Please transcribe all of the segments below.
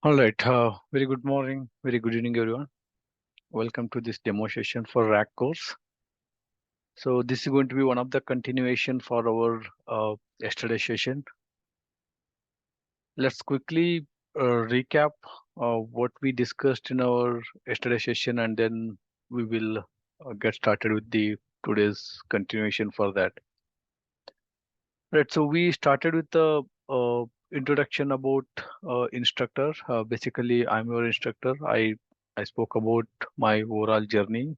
All right. Very good morning, very good evening, everyone. Welcome to this demo session for RAC course. So this is going to be one of the continuation for our yesterday session. Let's quickly recap what we discussed in our yesterday session, and then we will get started with the today's continuation for that. Right. So we started with the introduction about instructor. Basically, I'm your instructor. I spoke about my overall journey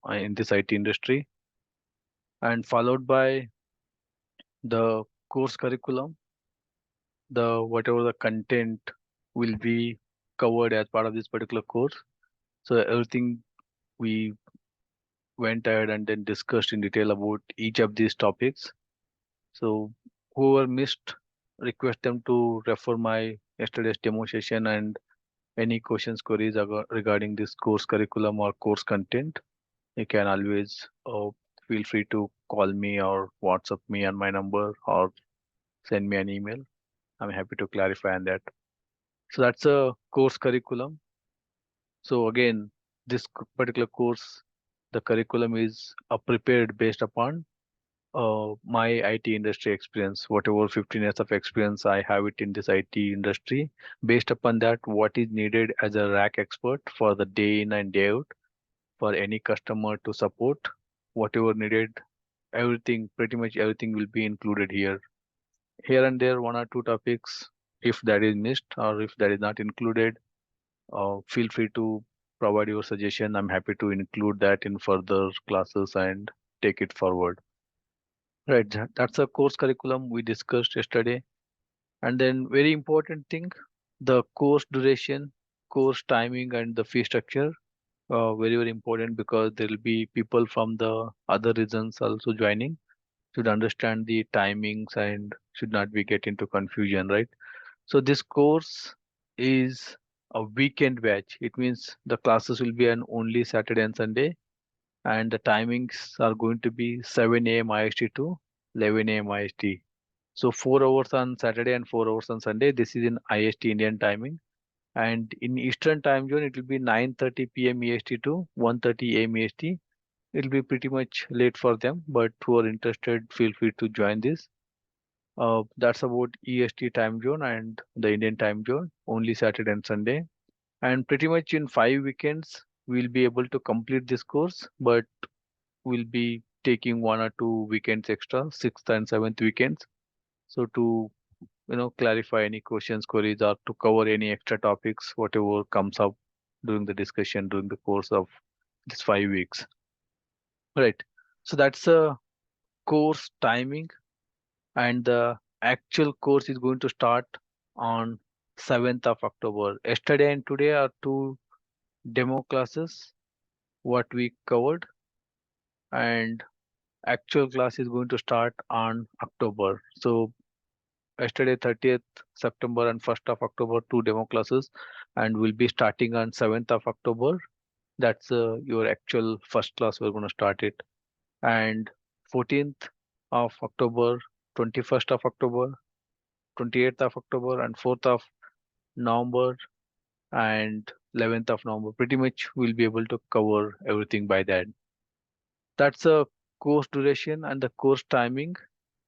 in this IT industry, and followed by the course curriculum, the whatever the content will be covered as part of this particular course. So everything we went ahead and then discussed in detail about each of these topics. So whoever missed, request them to refer my yesterday's demo session, and any questions, queries regarding this course curriculum or course content, you can always feel free to call me or WhatsApp me on my number or send me an email. I'm happy to clarify on that. So that's a course curriculum. So again, this particular course, the curriculum is prepared based upon my IT industry experience, whatever 15 years of experience I have it in this IT industry. Based upon that, what is needed as a rack expert for the day in and day out for any customer to support, whatever needed, everything, pretty much everything will be included here. Here and there, one or two topics, if that is missed or if that is not included, feel free to provide your suggestion. I'm happy to include that in further classes and take it forward. Right, that's a course curriculum we discussed yesterday. And then very important thing, the course duration, course timing, and the fee structure. Very, very important because there will be people from the other regions also joining. Should understand the timings and should not be get into confusion, right? So this course is a weekend batch. It means the classes will be on only Saturday and Sunday, and the timings are going to be 7 a.m. IST to 11 a.m. IST. So 4 hours on Saturday and 4 hours on Sunday. This is in IST Indian timing. And in Eastern time zone, it will be 9:30 p.m. EST to 1:30 a.m. EST. It will be pretty much late for them, but who are interested, feel free to join this. That's about EST time zone and the Indian time zone, only Saturday and Sunday. And pretty much in 5 weekends, we'll be able to complete this course, but we'll be taking 1 or 2 weekends extra, sixth and seventh weekends. So to clarify any questions, queries, or to cover any extra topics, whatever comes up during the discussion during the course of this 5 weeks. Right. So that's a course timing, and the actual course is going to start on 7th of October. Yesterday and today are two demo classes what we covered, and actual class is going to start on October. So yesterday 30th September and 1st of October, two demo classes, and we'll be starting on 7th of October. That's your actual first class. We're going to start it. And 14th of October, 21st of October, 28th of October, and 4th of November, and 11th of November. Pretty much we'll be able to cover everything by that. That's a course duration and the course timing.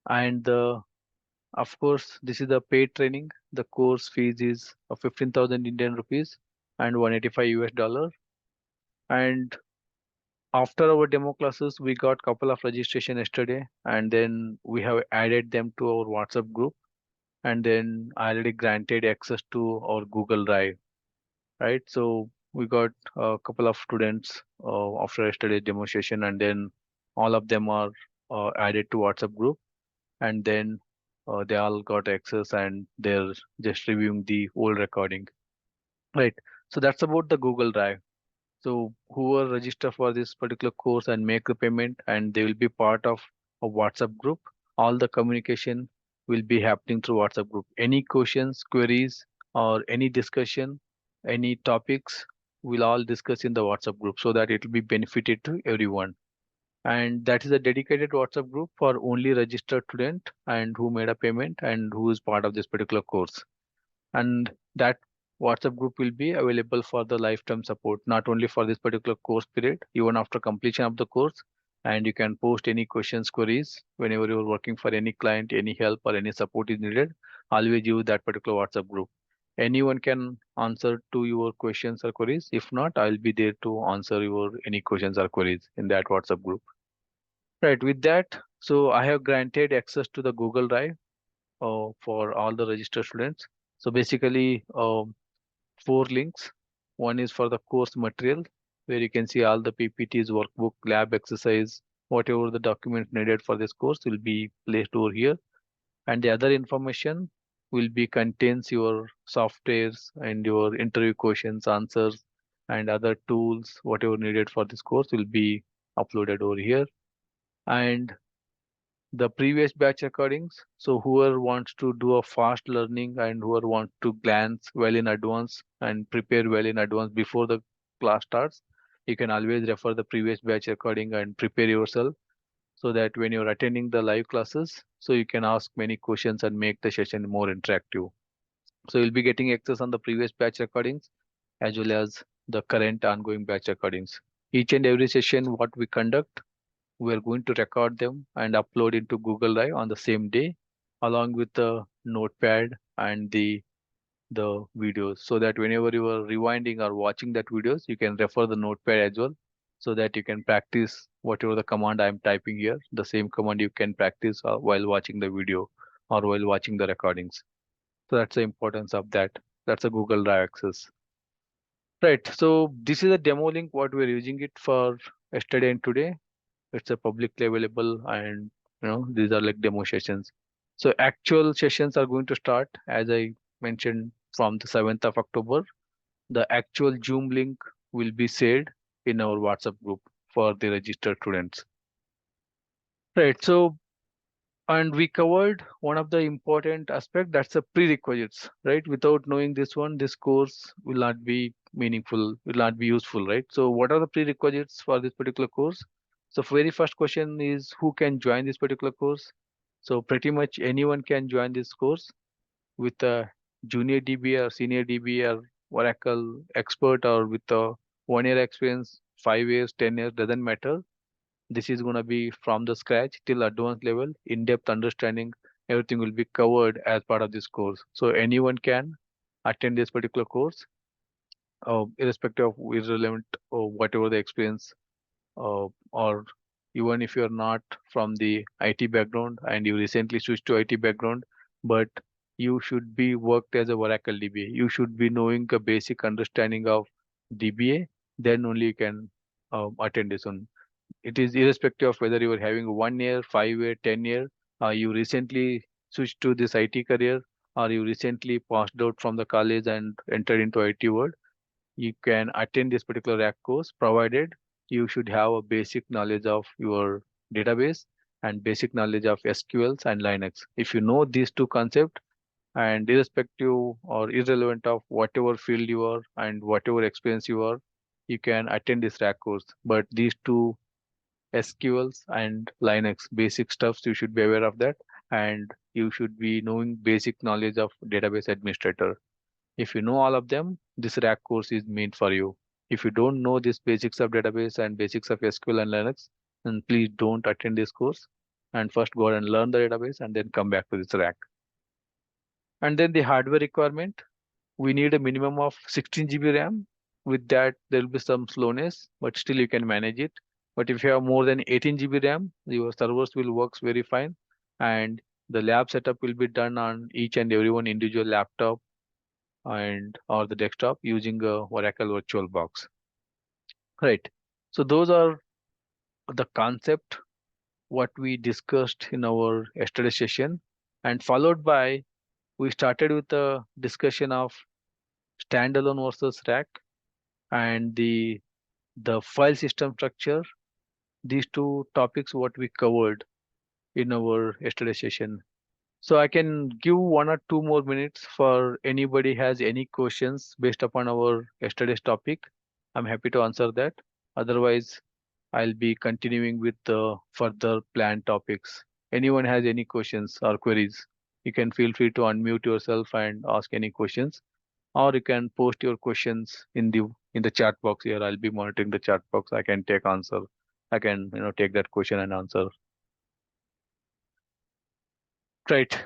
And of course, this is the paid training. The course fees is 15,000 Indian rupees and 185 US dollar. And after our demo classes, we got couple of registration yesterday, and then we have added them to our WhatsApp group, and then I already granted access to our Google Drive, right? So we got a couple of students after yesterday's demonstration, and then all of them are added to WhatsApp group, and then they all got access and they're just reviewing the old recording, right? So that's about the Google Drive. So whoever register for this particular course and make the payment, and they will be part of a WhatsApp group. All the communication will be happening through WhatsApp group. Any questions, queries, or any discussion, any topics, we'll all discuss in the WhatsApp group so that it will be benefited to everyone. And that is a dedicated WhatsApp group for only registered student and who made a payment and who is part of this particular course. And that WhatsApp group will be available for the lifetime support, not only for this particular course period, even after completion of the course. And you can post any questions, queries whenever you're working for any client, any help or any support is needed. Always use that particular WhatsApp group. Anyone can answer to your questions or queries. If not, I'll be there to answer your any questions or queries in that WhatsApp group. Right, with that, so I have granted access to the Google Drive for all the registered students. So basically, 4 links. One is for the course material, where you can see all the PPTs, workbook, lab exercise, whatever the documents needed for this course will be placed over here. And the other information will be contains your softwares and your interview questions, answers, and other tools, whatever needed for this course will be uploaded over here. And the previous batch recordings. So whoever wants to do a fast learning and whoever wants to glance well in advance and prepare well in advance before the class starts, you can always refer the previous batch recording and prepare yourself so that when you're attending the live classes, so you can ask many questions and make the session more interactive. So you'll be getting access on the previous batch recordings as well as the current ongoing batch recordings. Each and every session what we conduct, we are going to record them and upload into Google Drive on the same day, along with the notepad and the videos, so that whenever you are rewinding or watching that videos, you can refer the notepad as well, so that you can practice whatever the command I'm typing here. The same command you can practice while watching the video or while watching the recordings. So that's the importance of that. That's a Google Drive access. Right. So this is a demo link what we're using it for yesterday and today. It's a publicly available, and these are like demo sessions. So actual sessions are going to start, as I mentioned, from the 7th of October. The actual Zoom link will be shared in our WhatsApp group for the registered students. Right. So, and we covered one of the important aspect, that's the prerequisites, right? Without knowing this one, this course will not be meaningful, will not be useful, right? So what are the prerequisites for this particular course? So very first question is, who can join this particular course? So pretty much anyone can join this course with a junior DB or senior DB or Oracle expert, or with a 1 year experience, 5 years, 10 years, doesn't matter. This is going to be from the scratch till advanced level, in-depth understanding. Everything will be covered as part of this course. So anyone can attend this particular course, irrespective of irrelevant or whatever the experience, or even if you're not from the IT background and you recently switched to IT background, but you should be worked as a Oracle DBA. You should be knowing a basic understanding of DBA. Then only you can attend this one. It is irrespective of whether you are having 1 year, 5 year, 10 year, you recently switched to this IT career, or you recently passed out from the college and entered into IT world. You can attend this particular RAC course, provided you should have a basic knowledge of your database and basic knowledge of SQLs and Linux. If you know these two concepts, and irrespective or irrelevant of whatever field you are and whatever experience you are, you can attend this RAC course. But these two, SQLs and Linux basic stuffs, you should be aware of that, and you should be knowing basic knowledge of database administrator. If you know all of them, this RAC course is meant for you. If you don't know this basics of database and basics of SQL and Linux, then please don't attend this course, and first go and learn the database and then come back to this RAC. And then the hardware requirement, we need a minimum of 16 GB RAM. With that, there will be some slowness, but still you can manage it. But if you have more than 18 GB RAM, your servers will work very fine. And the lab setup will be done on each and every one individual laptop and or the desktop using a Oracle VirtualBox. Right. So those are the concept what we discussed in our yesterday session, and followed by we started with a discussion of standalone versus RAC and the file system structure. These two topics what we covered in our yesterday session. So I can give 1 or 2 more minutes for anybody has any questions based upon our yesterday's topic. I'm happy to answer that. Otherwise, I'll be continuing with the further planned topics. Anyone has any questions or queries, you can feel free to unmute yourself and ask any questions. or you can post your questions in the chat box here. I'll be monitoring the chat box. I can take answer. I can take that question and answer. Right.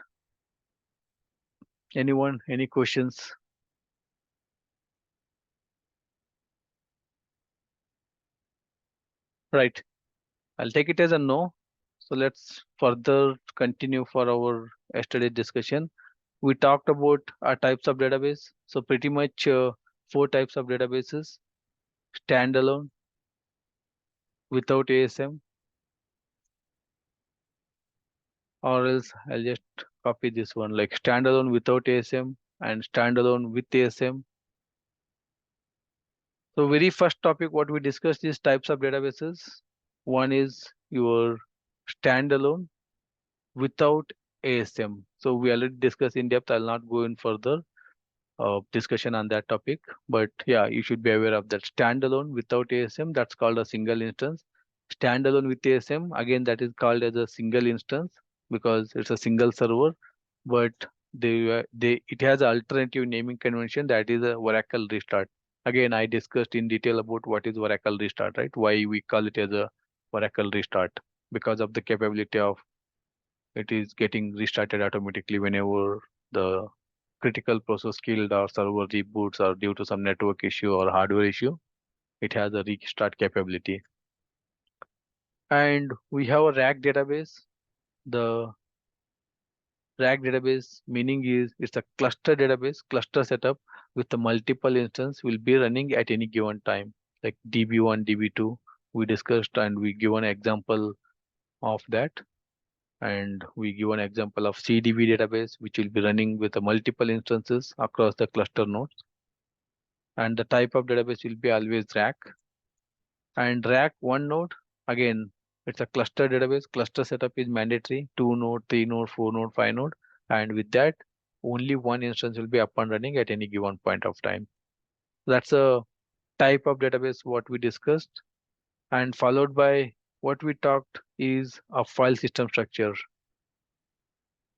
Anyone? Any questions? Right. I'll take it as a no. So let's further continue for our yesterday's discussion. We talked about our types of database. So pretty much 4 types of databases: standalone, without ASM, or else I'll just copy this one, like standalone without ASM and standalone with ASM. So very first topic what we discussed is types of databases. One is your standalone without ASM. So we already discussed in depth. I'll not go in further discussion on that topic. But yeah, you should be aware of that. Standalone without ASM, that's called a single instance. Standalone with ASM, again, that is called as a single instance because it's a single server. But it has an alternative naming convention, that is a Oracle restart. Again, I discussed in detail about what is Oracle restart, right? Why we call it as a Oracle restart, because of the capability of it is getting restarted automatically whenever the critical process killed or server reboots or due to some network issue or hardware issue. It has a restart capability. And we have a RAC database. The RAC database meaning is it's a cluster database, cluster setup with the multiple instance will be running at any given time, like DB1, DB2. We discussed and we give an example of that. And we give an example of CDB database, which will be running with the multiple instances across the cluster nodes. And the type of database will be always RAC. And RAC one node, again, it's a cluster database. Cluster setup is mandatory, 2 node, 3 node, 4 node, 5 node. And with that, only one instance will be up and running at any given point of time. That's a type of database what we discussed. And followed by what we talked is a file system structure.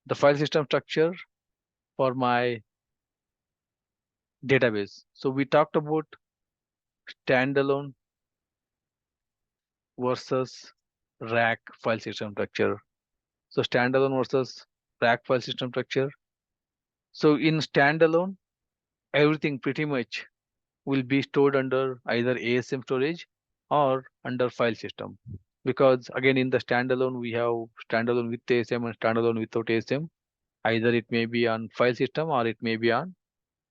The file system structure for my database. So we talked about standalone versus RAC file system structure. So standalone versus RAC file system structure. So in standalone, everything pretty much will be stored under either ASM storage or under file system. Because again, in the standalone, we have standalone with ASM and standalone without ASM. Either it may be on file system or it may be on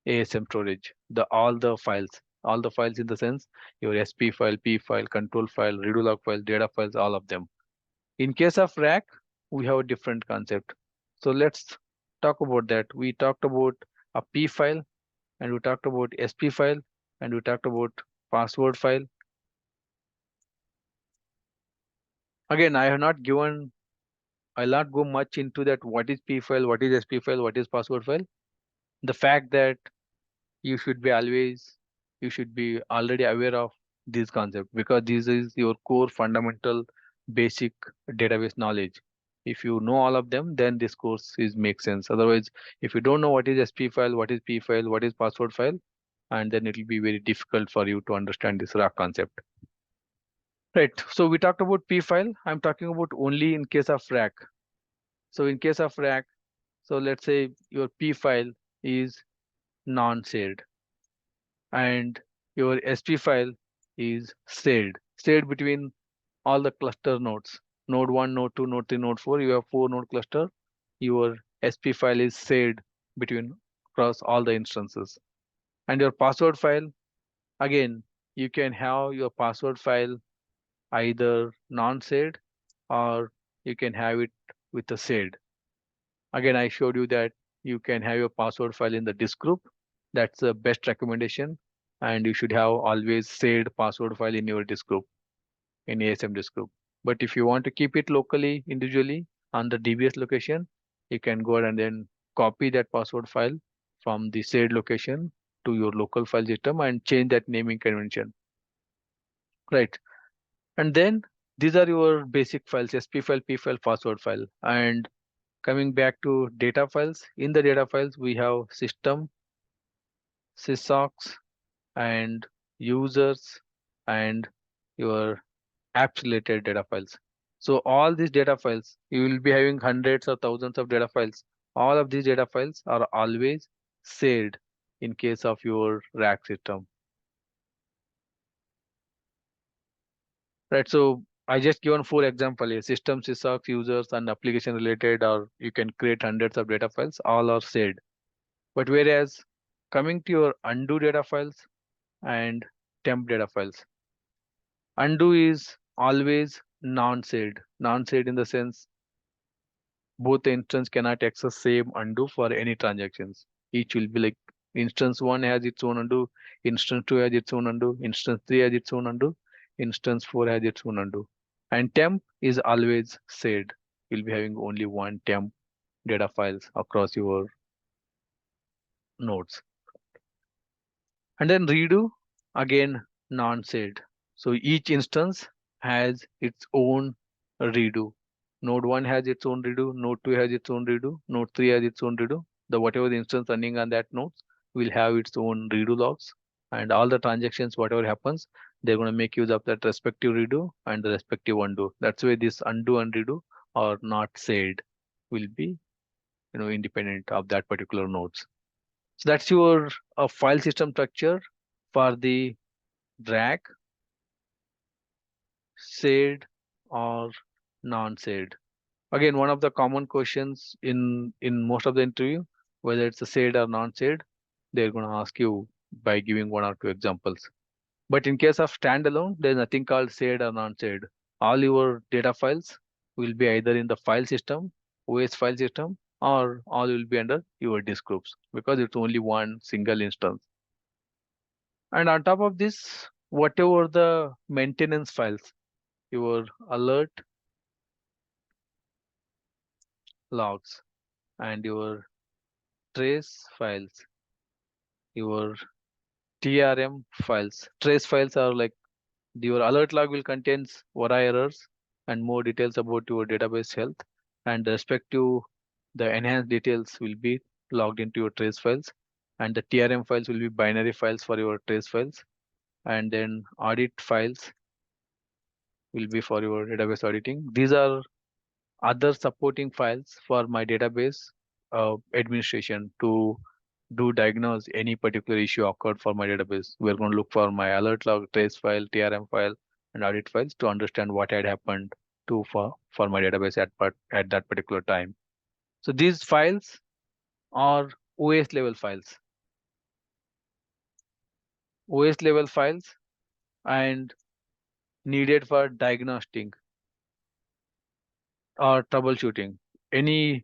ASM storage. All the files in the sense your SP file, P file, control file, redo log file, data files, all of them. In case of RAC, we have a different concept. So let's talk about that. We talked about a P file, and we talked about SP file, and we talked about password file. Again, I'll not go much into that. What is P file? What is SP file? What is password file? The fact that you should be already aware of this concept, because this is your core fundamental basic database knowledge. If you know all of them, then this course makes sense. Otherwise, if you don't know what is SP file, what is P file, what is password file, and then it will be very difficult for you to understand this RAC concept. Right. So we talked about P file. I'm talking about only in case of RAC. So in case of RAC, so let's say your P file is non-shared and your SP file is shared between all the cluster nodes. Node 1, node 2, node 3, node 4. You have 4 node cluster. Your SP file is shared between across all the instances. And your password file, again, you can have your password file either non-shared or you can have it with a shared. Again, I showed you that you can have your password file in the disk group. That's the best recommendation. And you should have always shared password file in your disk group, in ASM disk group. But if you want to keep it locally, individually on the DBS location, you can go ahead and then copy that password file from the shared location to your local file system and change that naming convention. Right. And then these are your basic files: SP file, P file, password file. And coming back to data files, in the data files, we have system, sysocs, and users, and your apps related data files. So all these data files, you will be having hundreds or thousands of data files. All of these data files are always saved in case of your RAC system. Right. So I just given 4 examples here. System, sysocs, users, and application related, or you can create hundreds of data files, all are saved. But whereas coming to your undo data files and temp data files, undo is always non-saved. Non-saved in the sense both the instance cannot access same undo for any transactions. Each will be like instance 1 has its own undo, instance 2 has its own undo, instance 3 has its own undo, instance 4 has its own undo. And temp is always saved. You'll be having only one temp data files across your nodes. And then redo, again non-saved. So each instance has its own redo. Node 1 has its own redo, node 2 has its own redo, node 3 has its own redo. The whatever the instance running on that node will have its own redo logs, and all the transactions, whatever happens, they're going to make use of that respective redo and the respective undo. That's why this undo and redo are not saved, will be independent of that particular nodes. So that's your file system structure for the RAC, saved or non-saved. Again, one of the common questions in most of the interview, whether it's a saved or non-saved, they're going to ask you by giving 1 or 2 examples. But in case of standalone, there's nothing called saved or non-saved. All your data files will be either in the file system, OS file system, or all will be under your disk groups because it's only one single instance. And on top of this, whatever the maintenance files, your alert logs and your trace files, your TRM files. Trace files are like your alert log will contains VARA errors and more details about your database health, and respective the enhanced details will be logged into your trace files, and the TRM files will be binary files for your trace files, and then audit files will be for your database auditing. These are other supporting files for my database administration to do diagnose any particular issue occurred for my database. We're going to look for my alert log, trace file, TRM file, and audit files to understand what had happened to for my database at that particular time. So these files are OS level files. OS level files and needed for diagnostic or troubleshooting. Any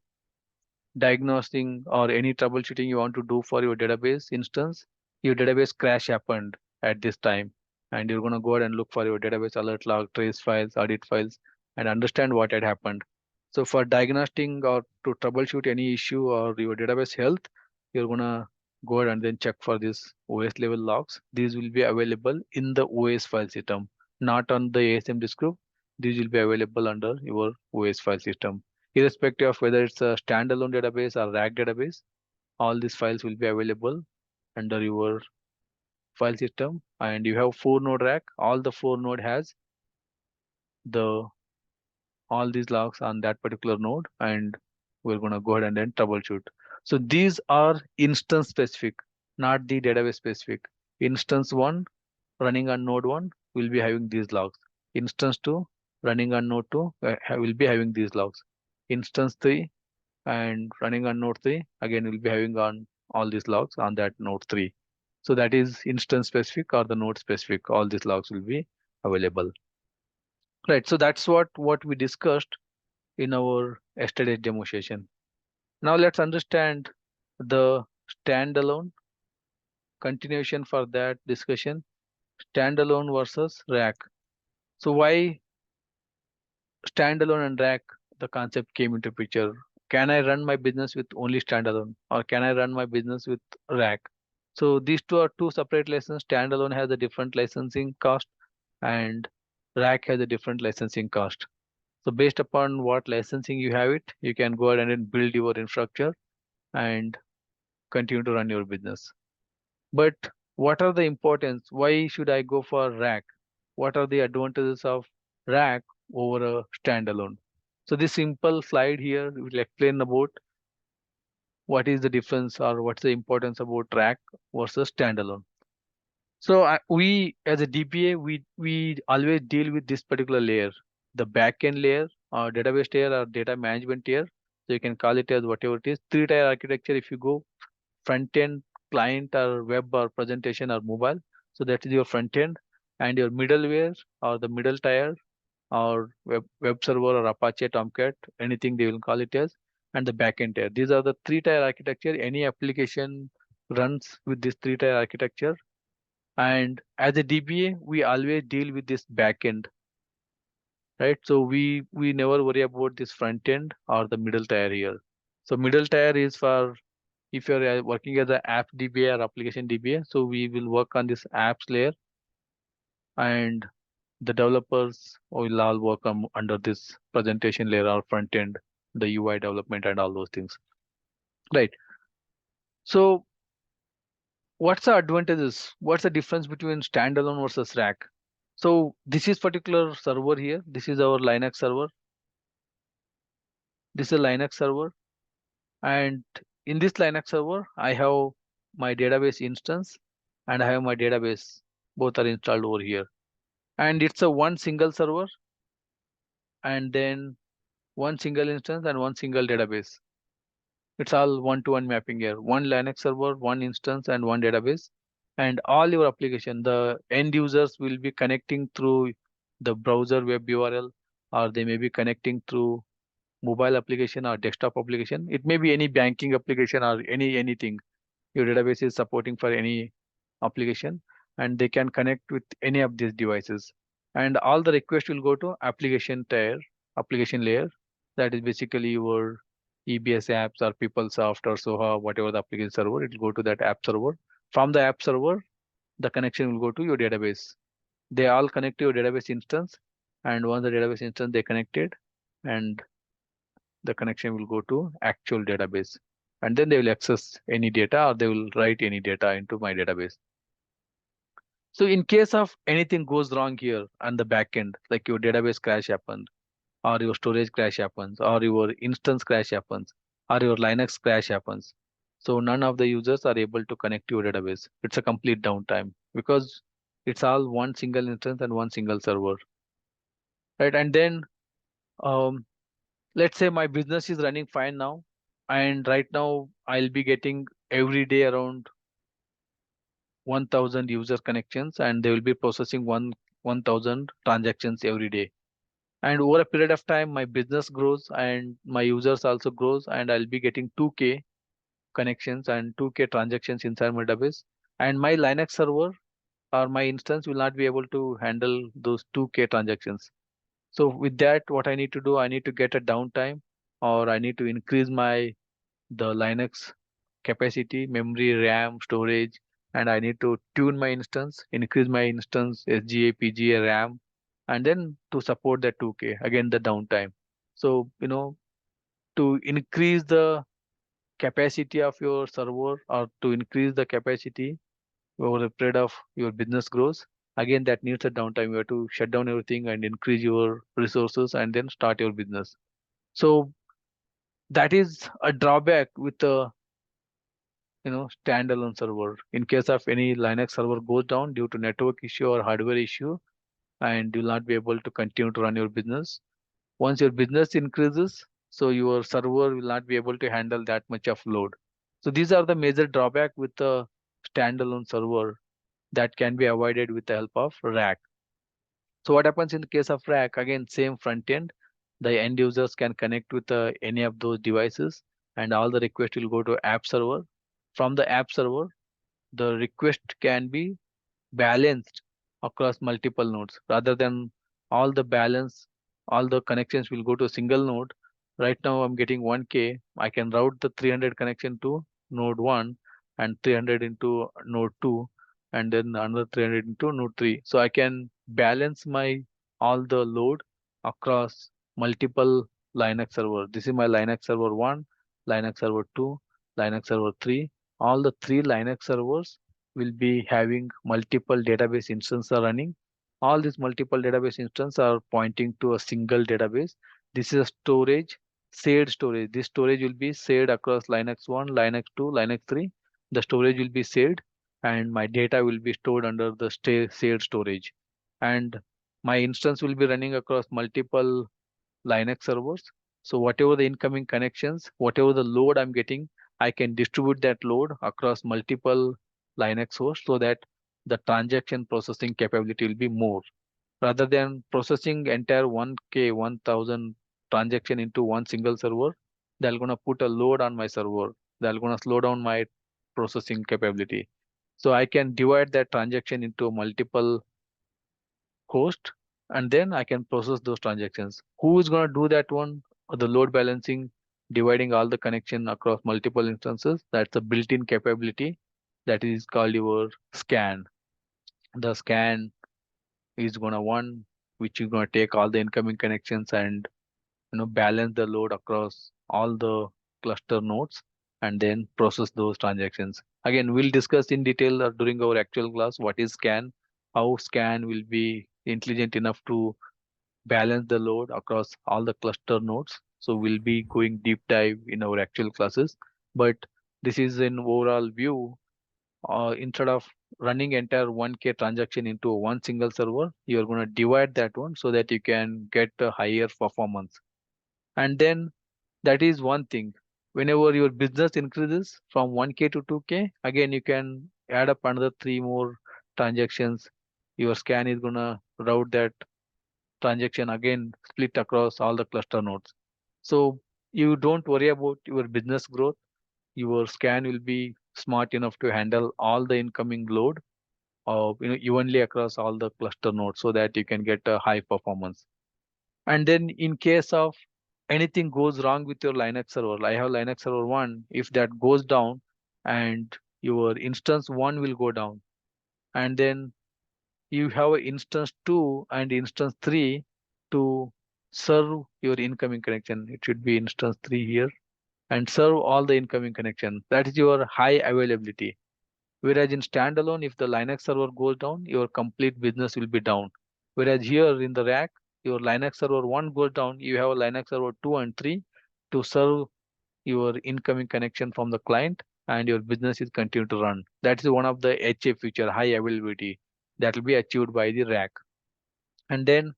diagnosing or any troubleshooting you want to do for your database instance, your database crash happened at this time, and you're going to go ahead and look for your database alert log, trace files, audit files, and understand what had happened. So for diagnosing or to troubleshoot any issue or your database health, you're going to go ahead and then check for these OS level logs. These will be available in the OS file system, not on the ASM disk group. These will be available under your OS file system, irrespective of whether it's a standalone database or RAC database. All these files will be available under your file system. And you have 4 node RAC. All the 4 node has the all these logs on that particular node, and we're going to go ahead and then troubleshoot. So these are instance specific, not the database specific. Instance 1 running on node 1 will be having these logs. Instance 2 running on node 2 will be having these logs. Instance 3 and running on node 3 again will be having on all these logs on that node 3. So that is instance specific or the node specific. All these logs will be available. Right. So that's what we discussed in our yesterday's demo session. Now let's understand the standalone continuation for that discussion. Standalone versus RAC. So why standalone and RAC, the concept came into picture? Can I run my business with only standalone, or can I run my business with RAC? So these two are two separate licenses. Standalone has a different licensing cost and RAC has a different licensing cost. So based upon what licensing you have it, you can go ahead and then build your infrastructure and continue to run your business. But what are the importance? Why should I go for RAC? What are the advantages of RAC over a standalone? So this simple slide here will explain about what is the difference or what's the importance about RAC versus standalone. So we as a DBA, we always deal with this particular layer, the backend layer or database layer or data management layer. So you can call it as whatever it is. Three-tier architecture. If you go front end, client or web or presentation or mobile, so that is your front end, and your middleware or the middle tier or web server or Apache Tomcat, anything they will call it as, and the backend tier. These are the three-tier architecture. Any application runs with this three-tier architecture. And as a DBA, we always deal with this backend, right? So we never worry about this front end or the middle tier here. So middle tier is for if you're working as an app DBA or application DBA. So we will work on this apps layer, and the developers will all work under this presentation layer or front end, the UI development and all those things, right? So what's the advantages? What's the difference between standalone versus RAC? So this is particular server here. This is our Linux server. This is a Linux server. And in this Linux server, I have my database instance and I have my database. Both are installed over here. And it's a one single server and then one single instance and one single database. It's all one-to-one mapping here. One Linux server, one instance, and one database. And all your application, the end users will be connecting through the browser web URL, or they may be connecting through mobile application or desktop application. It may be any banking application or anything. Your database is supporting for any application, and they can connect with any of these devices. And all the requests will go to application tier, application layer. That is basically your EBS apps or PeopleSoft or Soha, whatever the application server. It will go to that app server. From the app server, the connection will go to your database. They all connect to your database instance, and once the database instance they connected, and the connection will go to actual database, and then they will access any data or they will write any data into my database. So in case of anything goes wrong here on the backend, like your database crash happened, or your storage crash happens, or your instance crash happens, or your Linux crash happens, so none of the users are able to connect to your database. It's a complete downtime because it's all one single instance and one single server, right? And then um, let's say my business is running fine now, and right now I'll be getting every day around 1000 user connections, and they will be processing 1000 transactions every day. And over a period of time my business grows and my users also grows, and I'll be getting 2k connections and 2k transactions inside my database, and my Linux server or my instance will not be able to handle those 2k transactions. So with that, what I need to do, I need to get a downtime, or I need to increase my the Linux capacity, memory, RAM, storage, and I need to tune my instance, increase my instance SGA, PGA, RAM, and then to support that 2k again the downtime. So to increase the capacity of your server or to increase the capacity over the period of your business grows, again that needs a downtime. You have to shut down everything and increase your resources and then start your business. So that is a drawback with the standalone server. In case of any Linux server goes down due to network issue or hardware issue, and you'll not be able to continue to run your business. Once your business increases, so your server will not be able to handle that much of load. So these are the major drawback with the standalone server that can be avoided with the help of RAC. So what happens in the case of RAC? Again, same front end. The end users can connect with any of those devices, and all the requests will go to app server. From the app server, the request can be balanced across multiple nodes rather than all the connections will go to a single node. Right now I'm getting 1k. I can route the 300 connection to node 1 and 300 into node 2 and then another 300 into node 3. So I can balance my all the load across multiple Linux server. This is my Linux server 1, Linux server 2, Linux server 3. All the three Linux servers will be having multiple database instances are running. All these multiple database instances are pointing to a single database. This is a storage, shared storage. This storage will be shared across Linux 1, Linux 2, Linux 3. The storage will be shared and my data will be stored under the shared storage. And my instance will be running across multiple Linux servers. So whatever the incoming connections, whatever the load I'm getting, I can distribute that load across multiple Linux hosts so that the transaction processing capability will be more. Rather than processing entire 1K, 1000 transaction into one single server, they're gonna put a load on my server. They're gonna slow down my processing capability. So I can divide that transaction into multiple host and then I can process those transactions. Who is going to do that one? The load balancing, dividing all the connection across multiple instances. That's a built-in capability that is called your scan. The scan is going to one which is going to take all the incoming connections and balance the load across all the cluster nodes and then process those transactions. Again, we'll discuss in detail during our actual class what is scan, how scan will be intelligent enough to balance the load across all the cluster nodes. So we'll be going deep dive in our actual classes. But this is an overall view. Instead of running entire 1K transaction into one single server, you're going to divide that one so that you can get a higher performance. And then that is one thing. Whenever your business increases from 1K to 2K, again you can add up another three more transactions. Your scan is going to route that transaction again split across all the cluster nodes. So you don't worry about your business growth. Your scan will be smart enough to handle all the incoming load evenly across all the cluster nodes so that you can get a high performance. And then in case of anything goes wrong with your Linux server, I have Linux server 1, if that goes down and your instance 1 will go down and then you have a instance 2 and instance 3 to serve your incoming connection. It should be instance 3 here and serve all the incoming connection. That is your high availability. Whereas in standalone, if the Linux server goes down, your complete business will be down. Whereas here in the rack, your Linux server 1 goes down, you have a Linux server 2 and 3 to serve your incoming connection from the client and your business is continue to run. That is one of the HA feature, high availability, that will be achieved by the rack. And then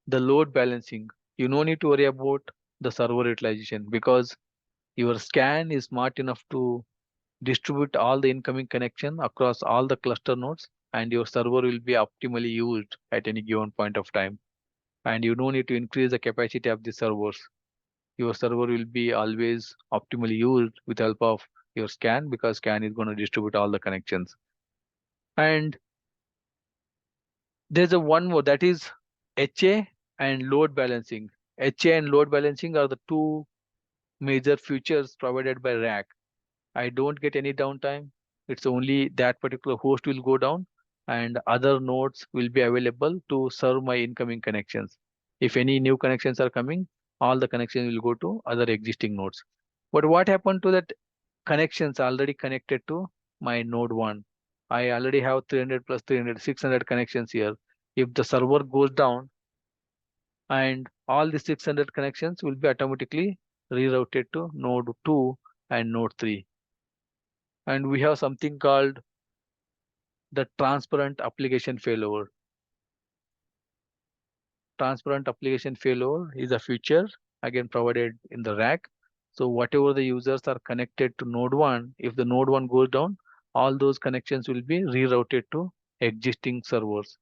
the load balancing. You no need to worry about the server utilization because your scan is smart enough to distribute all the incoming connection across all the cluster nodes and your server will be optimally used at any given point of time. And you don't need to increase the capacity of the servers. Your server will be always optimally used with help of your scan because scan is going to distribute all the connections. And there's a one more that is HA and load balancing. HA and load balancing are the two major features provided by rack. I don't get any downtime. It's only that particular host will go down and other nodes will be available to serve my incoming connections. If any new connections are coming, all the connections will go to other existing nodes. But what happened to that connections already connected to my node 1? I already have 300 plus 300, 600 connections here. If the server goes down and all the 600 connections will be automatically rerouted to node 2 and node 3. And we have something called the transparent application failover. Transparent application failover is a feature again provided in the rack. So whatever the users are connected to node 1, if the node 1 goes down, all those connections will be rerouted to existing servers.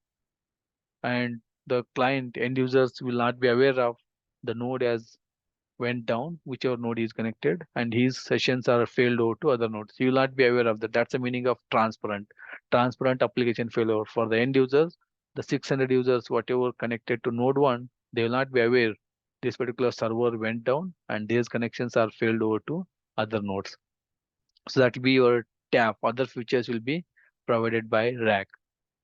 And the client end users will not be aware of the node as went down, whichever node is connected, and his sessions are failed over to other nodes. You will not be aware of that. That's the meaning of transparent. Transparent application failure for the end users, the 600 users, whatever connected to node 1, they will not be aware this particular server went down and these connections are failed over to other nodes. So that will be your tap. Other features will be provided by rack.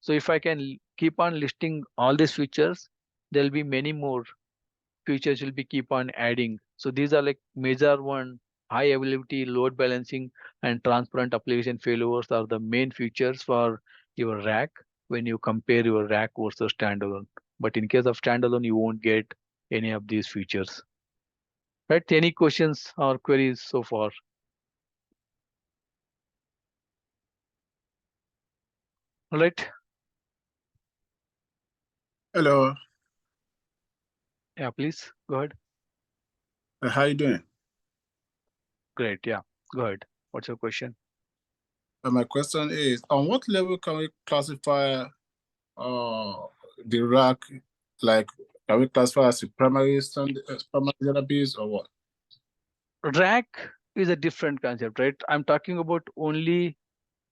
So if I can keep on listing all these features, there will be many more features will be keep on adding. So these are like major one high availability, load balancing, and transparent application failures are the main features for your rack when you compare your rack versus standalone. But in case of standalone, you won't get any of these features. Right? Any questions or queries so far? All right. Hello. Yeah, please go ahead. How you doing? Great. Yeah, go ahead. What's your question? My question is, on what level can we classify the rack? Like, can we classify as a primary database or what? Rack is a different concept, right? I'm talking about only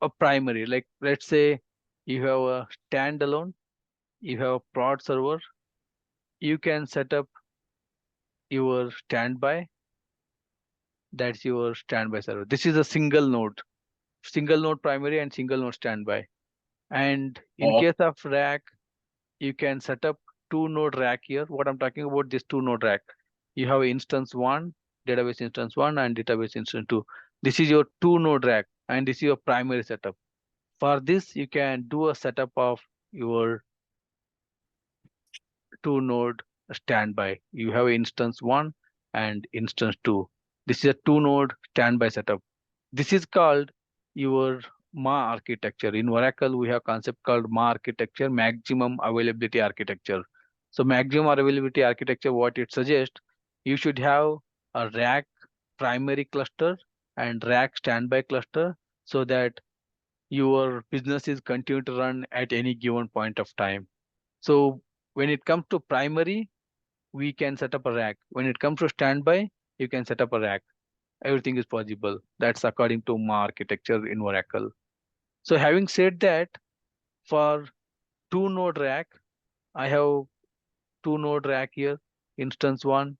a primary. Like, let's say you have a standalone, you have a prod server, you can set up your standby. That's your standby server. This is a single node primary and single node standby. And in Or case of rack, you can set up two node rack here. What I'm talking about, this two node rack. You have instance one, database instance one, and database instance two. This is your two node rack, and this is your primary setup. For this, you can do a setup of your two node standby. You have instance one and instance two. This is a two node standby setup. This is called your MA architecture. In Oracle, we have concept called MA architecture, maximum availability architecture. So maximum availability architecture, what it suggests, you should have a rack primary cluster and rack standby cluster so that your business is continue to run at any given point of time. So when it comes to primary, we can set up a rack. When it comes to standby, you can set up a rack. Everything is possible. That's according to my architecture in Oracle. So having said that, for two node rack, I have two node rack here, instance one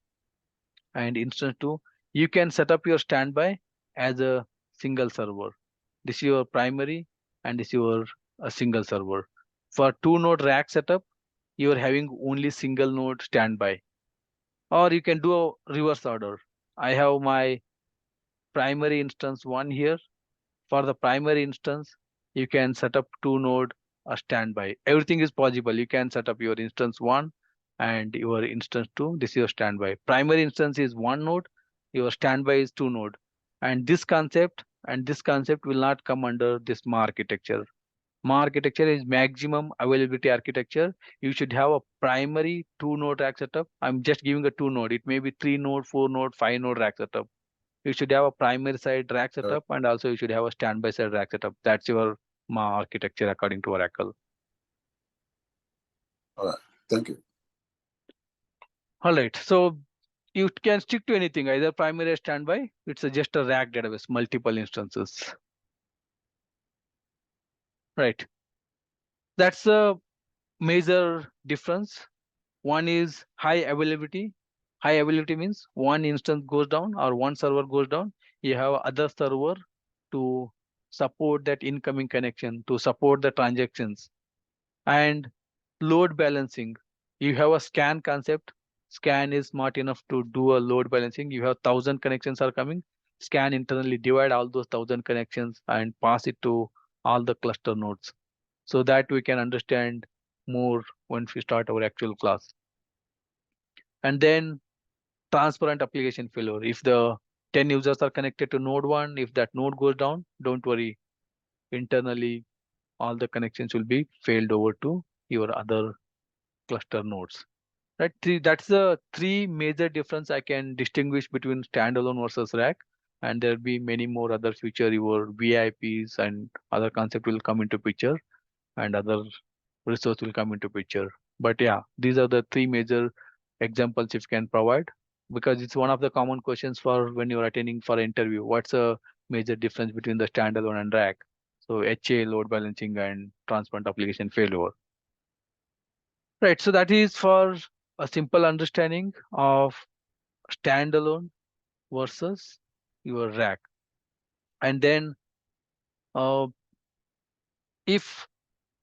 and instance two. You can set up your standby as a single server. This is your primary and this is your a single server. For two node rack setup, you are having only single node standby. Or you can do a reverse order. I have my primary instance one here. For the primary instance, you can set up two node a standby. Everything is possible. You can set up your instance one and your instance two. This is your standby. Primary instance is one node. Your standby is two node. And this concept will not come under this MA architecture. MA architecture is maximum availability architecture. You should have a primary two node rack setup. I'm just giving a two node. It may be three node, four node, five node rack setup. You should have a primary side rack setup and also you should have a standby side rack setup. That's your MA architecture according to Oracle. all right, thank you. All right. So you can stick to anything, either primary or standby. It's just a rack database, multiple instances. Right. That's a major difference. One is high availability. High availability means one instance goes down or one server goes down. You have other server to support that incoming connection, to support the transactions. And load balancing. You have a scan concept. Scan is smart enough to do a load balancing. You have 1,000 connections are coming. Scan internally divide all those 1,000 connections and pass it to all the cluster nodes so that we can understand more once we start our actual class. And then transparent application failure. If the 10 users are connected to node 1, if that node goes down, don't worry. Internally, all the connections will be failed over to your other cluster nodes. Right? That's the three major difference I can distinguish between standalone versus rack. And there'll be many more other future, your VIPs and other concept will come into picture and other resource will come into picture. But yeah, these are the three major examples if you can provide, because it's one of the common questions for when you're attending for an interview. What's a major difference between the standalone and rack? So HA, load balancing, and transparent application failure. Right. So that is for a simple understanding of standalone versus your rack. And then uh, if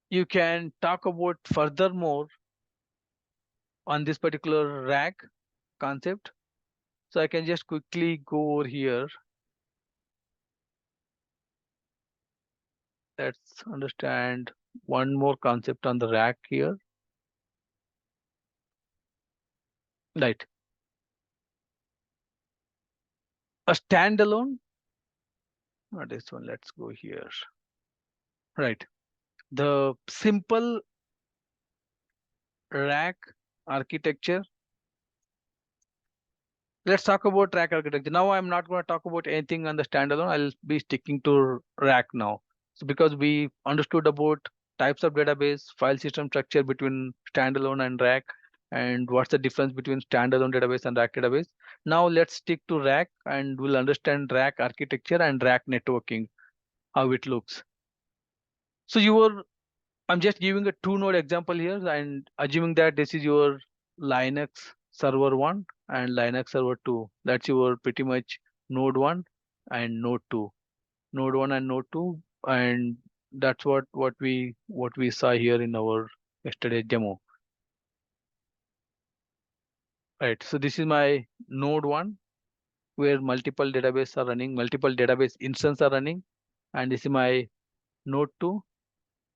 you can talk about furthermore on this particular rack concept, so I can just quickly go over here. let's understand one more concept on the rack here. Right. A standalone, not this one, let's go here. Right. The simple rack architecture. Let's talk about rack architecture. Now I'm not going to talk about anything on the standalone. I'll be sticking to rack now. So because we understood about types of database, file system structure between standalone and rack, and what's the difference between standalone database and rack database. Now let's stick to rack and we'll understand rack architecture and rack networking, how it looks. So I'm just giving a two-node example here and assuming that this is your Linux server 1 and Linux server 2. That's your pretty much node 1 and node 2. Node 1 and node 2, and that's what we saw here in our yesterday demo. Right. So this is my node 1 where multiple database are running, multiple database instances are running, and this is my node 2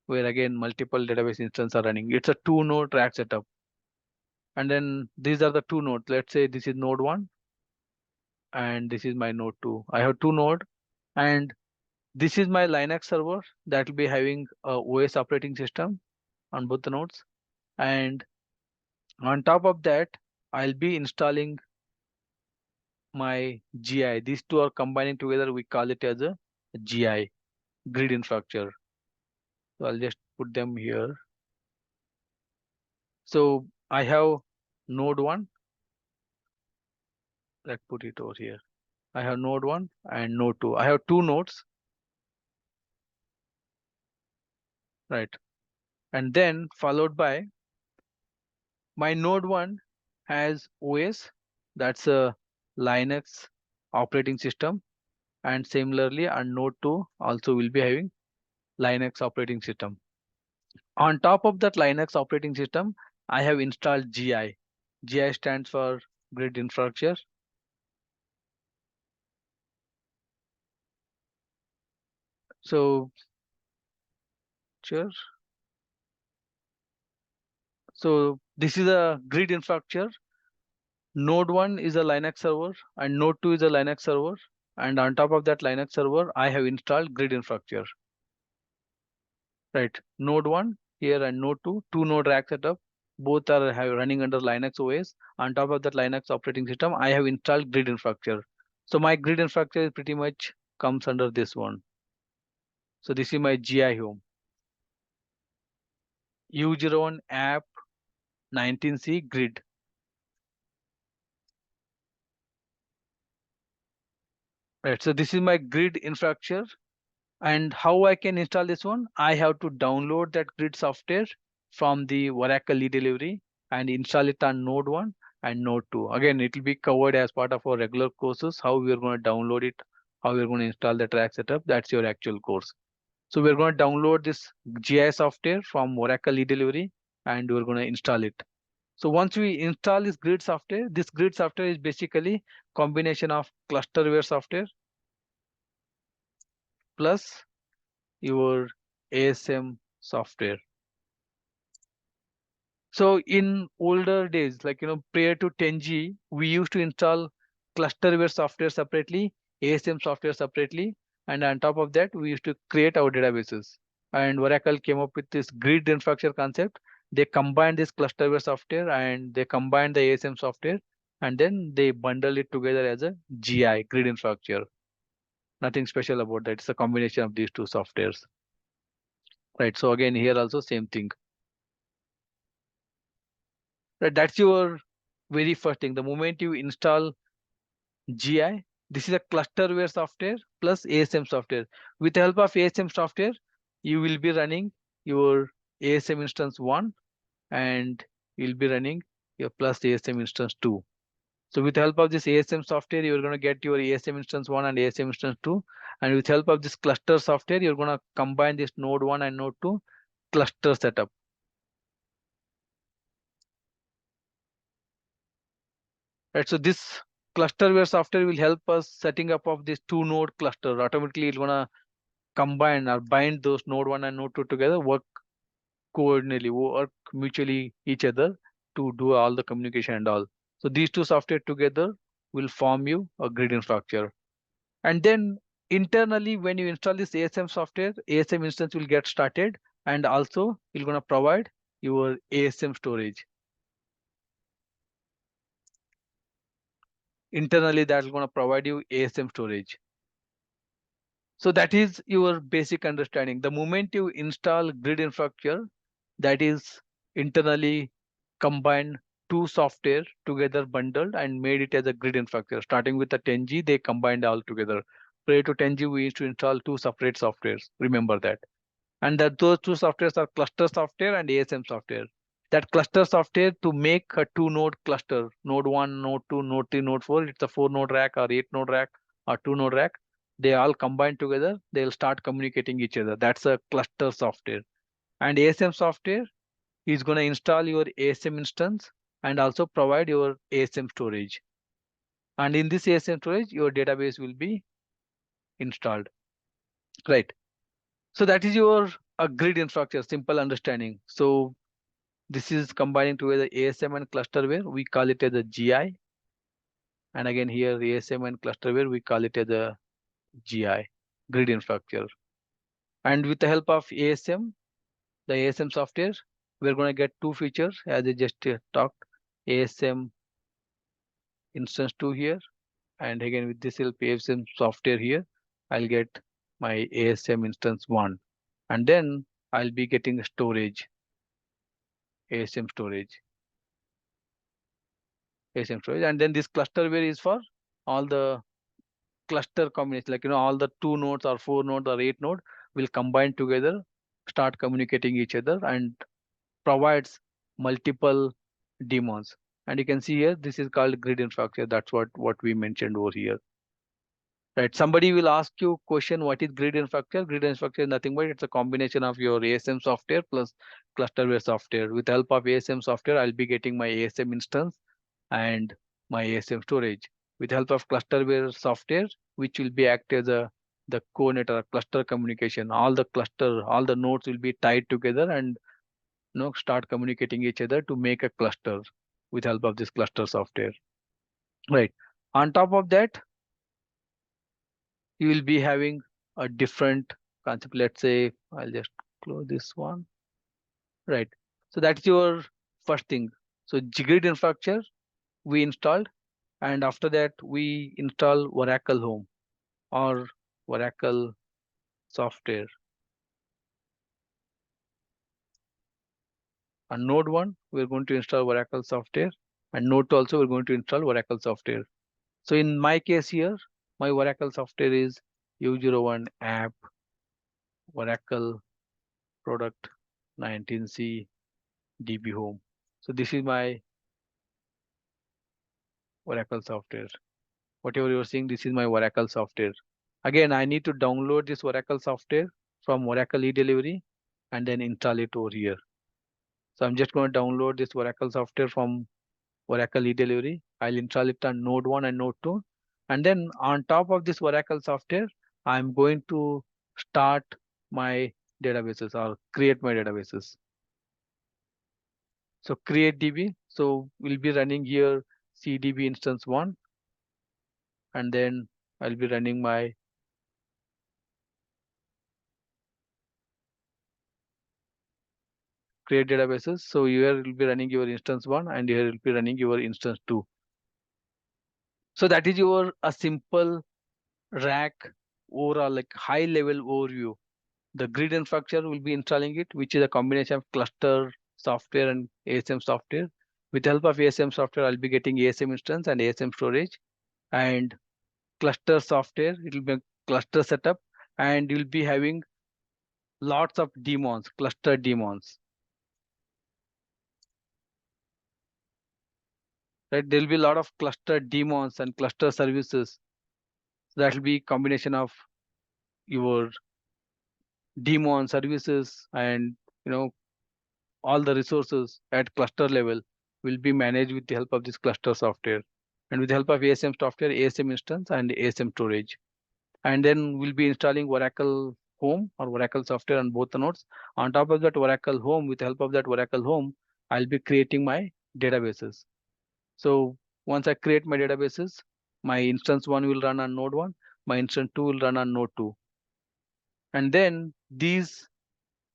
where again multiple database instances are running. It's a two-node rack setup. And then these are the two nodes. Let's say this is node 1 and this is my node 2. I have two nodes, and this is my Linux server that will be having a OS operating system on both the nodes. And on top of that, I'll be installing my GI. These two are combining together. We call it as a GI, grid infrastructure. So I'll just put them here. So I have node 1. Let's put it over here. I have node 1 and node 2. I have two nodes, right? And then followed by my node 1 has OS, that's a Linux operating system, and similarly on node 2 also will be having Linux operating system. On top of that Linux operating system, I have installed GI. GI stands for grid infrastructure. So sure. So this is a grid infrastructure. Node 1 is a Linux server and node 2 is a Linux server. And on top of that Linux server, I have installed grid infrastructure. Right. Node 1 here and node 2, two node rack setup. Both are running under Linux OS. On top of that Linux operating system, I have installed grid infrastructure. So my grid infrastructure pretty much comes under this one. So this is my GI home. U01 app 19C grid. Right. So this is my grid infrastructure. And how I can install this one? I have to download that grid software from the Oracle eDelivery and install it on node 1 and node 2. Again, it will be covered as part of our regular courses, how we are going to download it, how we are going to install the track setup. That's your actual course. So we're going to download this GI software from Oracle eDelivery and we're going to install it. So once we install this grid software is basically combination of clusterware software plus your ASM software. So in older days, like prior to 10G, we used to install clusterware software separately, ASM software separately, and on top of that, we used to create our databases. And Oracle came up with this grid infrastructure concept. They combined this clusterware software and they combined the ASM software, and then they bundle it together as a GI, grid infrastructure. Nothing special about that. It's a combination of these two softwares. Right. So again, here also same thing. Right. That's your very first thing. The moment you install GI, this is a clusterware software plus ASM software. With the help of ASM software, you will be running your ASM instance 1 and you'll be running your plus ASM instance 2. So with the help of this ASM software, you're going to get your ASM instance 1 and ASM instance 2. And with the help of this cluster software, you're going to combine this node 1 and node 2 cluster setup. Right. So this clusterware software will help us setting up of this two node cluster. Automatically, it's gonna combine or bind those node 1 and node 2 together, work coordinately, work mutually each other to do all the communication and all. So these two software together will form you a grid infrastructure. And then internally, when you install this ASM software, ASM instance will get started, and also you're going to provide your ASM storage. Internally, that's going to provide you ASM storage. So that is your basic understanding. The moment you install grid infrastructure, that is internally combined two software together bundled and made it as a grid infrastructure. Starting with the 10G, they combined all together. Prior to 10G, we used to install two separate softwares. Remember that. And that those two softwares are cluster software and ASM software. That cluster software to make a two node cluster, node 1, node 2, node 3, node 4, it's a 4 node rack or 8 node rack or 2 node rack. They all combine together, they'll start communicating each other. That's a cluster software. And ASM software is going to install your ASM instance and also provide your ASM storage. And in this ASM storage, your database will be installed. Right. So that is your grid infrastructure, simple understanding. So this is combining together ASM and clusterware. We call it as a GI. And again here ASM and clusterware, we call it as a GI, grid infrastructure. And with the help of ASM, the ASM software, we're going to get two features as I just talked. ASM instance 2 here. And again with this help ASM software here, I'll get my ASM instance 1. And then I'll be getting storage. ASM storage, and then this clusterware is for all the cluster combinations, like all the 2 nodes or 4 nodes or 8 node will combine together, start communicating each other, and provides multiple daemons. And you can see here this is called grid infrastructure. That's what we mentioned over here. Right, somebody will ask you question, what is grid infrastructure? Grid infrastructure is nothing but it's a combination of your ASM software plus clusterware software. With the help of ASM software, I'll be getting my ASM instance and my ASM storage. With the help of clusterware software, which will be act as the coordinator, cluster communication. All the nodes will be tied together and start communicating each other to make a cluster with help of this cluster software. Right. On top of that, you will be having a different concept. Let's say I'll just close this one. Right. So that's your first thing. So grid infrastructure we installed, and after that we install Oracle Home or Oracle software. On node 1, we're going to install Oracle software, and node 2 also we're going to install Oracle software. So in my case here, my Oracle software is U01 app Oracle product 19C DB home. So this is my Oracle software. Whatever you're seeing, this is my Oracle software. Again, I need to download this Oracle software from Oracle eDelivery and then install it over here. So I'm just going to download this Oracle software from Oracle eDelivery. I'll install it on node 1 and node 2. And then on top of this Oracle software, I'm going to start my databases or create my databases. So create DB. So we'll be running here CDB instance 1. And then I'll be running my create databases. So here will be running your instance 1 and here will be running your instance 2. So that is your a simple rack overall, like high level overview. The grid infrastructure will be installing it, which is a combination of cluster software and ASM software. With the help of ASM software, I'll be getting ASM instance and ASM storage, and cluster software, it will be a cluster setup, and you'll be having lots of daemons, cluster daemons. Right, there will be a lot of cluster daemons and cluster services. So that will be combination of your daemon services, and all the resources at cluster level will be managed with the help of this cluster software, and with the help of ASM software, ASM instance and ASM storage. And then we'll be installing Oracle home or Oracle software on both the nodes. On top of that Oracle home, with the help of that Oracle home, I'll be creating my databases. So once I create my databases, my instance 1 will run on node 1, my instance 2 will run on node 2. And then these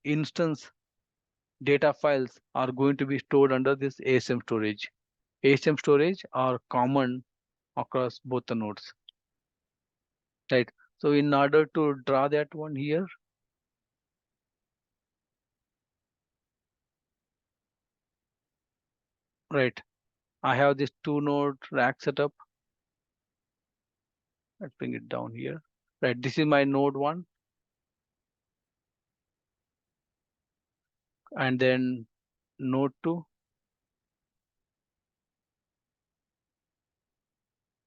instance data files are going to be stored under this ASM storage. ASM storage are common across both the nodes. Right. So in order to draw that one here, right, I have this 2-node rack setup. Let's bring it down here. Right, this is my node 1, and then node 2,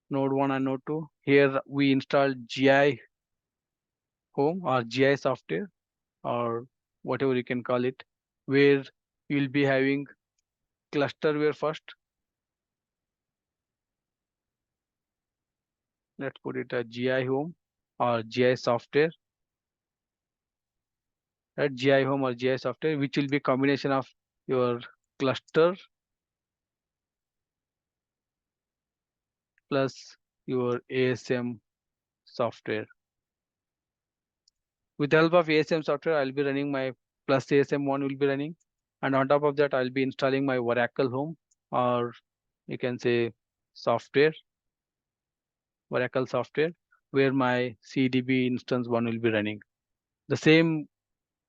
node 1 and node 2. Here we install GI home or GI software or whatever you can call it, where you'll be having clusterware first. Let's put it as GI home or GI software. Right, GI home or GI software, which will be combination of your cluster plus your ASM software. With the help of ASM software, I'll be running my plus ASM one will be running. And on top of that, I'll be installing my Oracle home, or you can say software, Oracle software, where my CDB instance one will be running. The same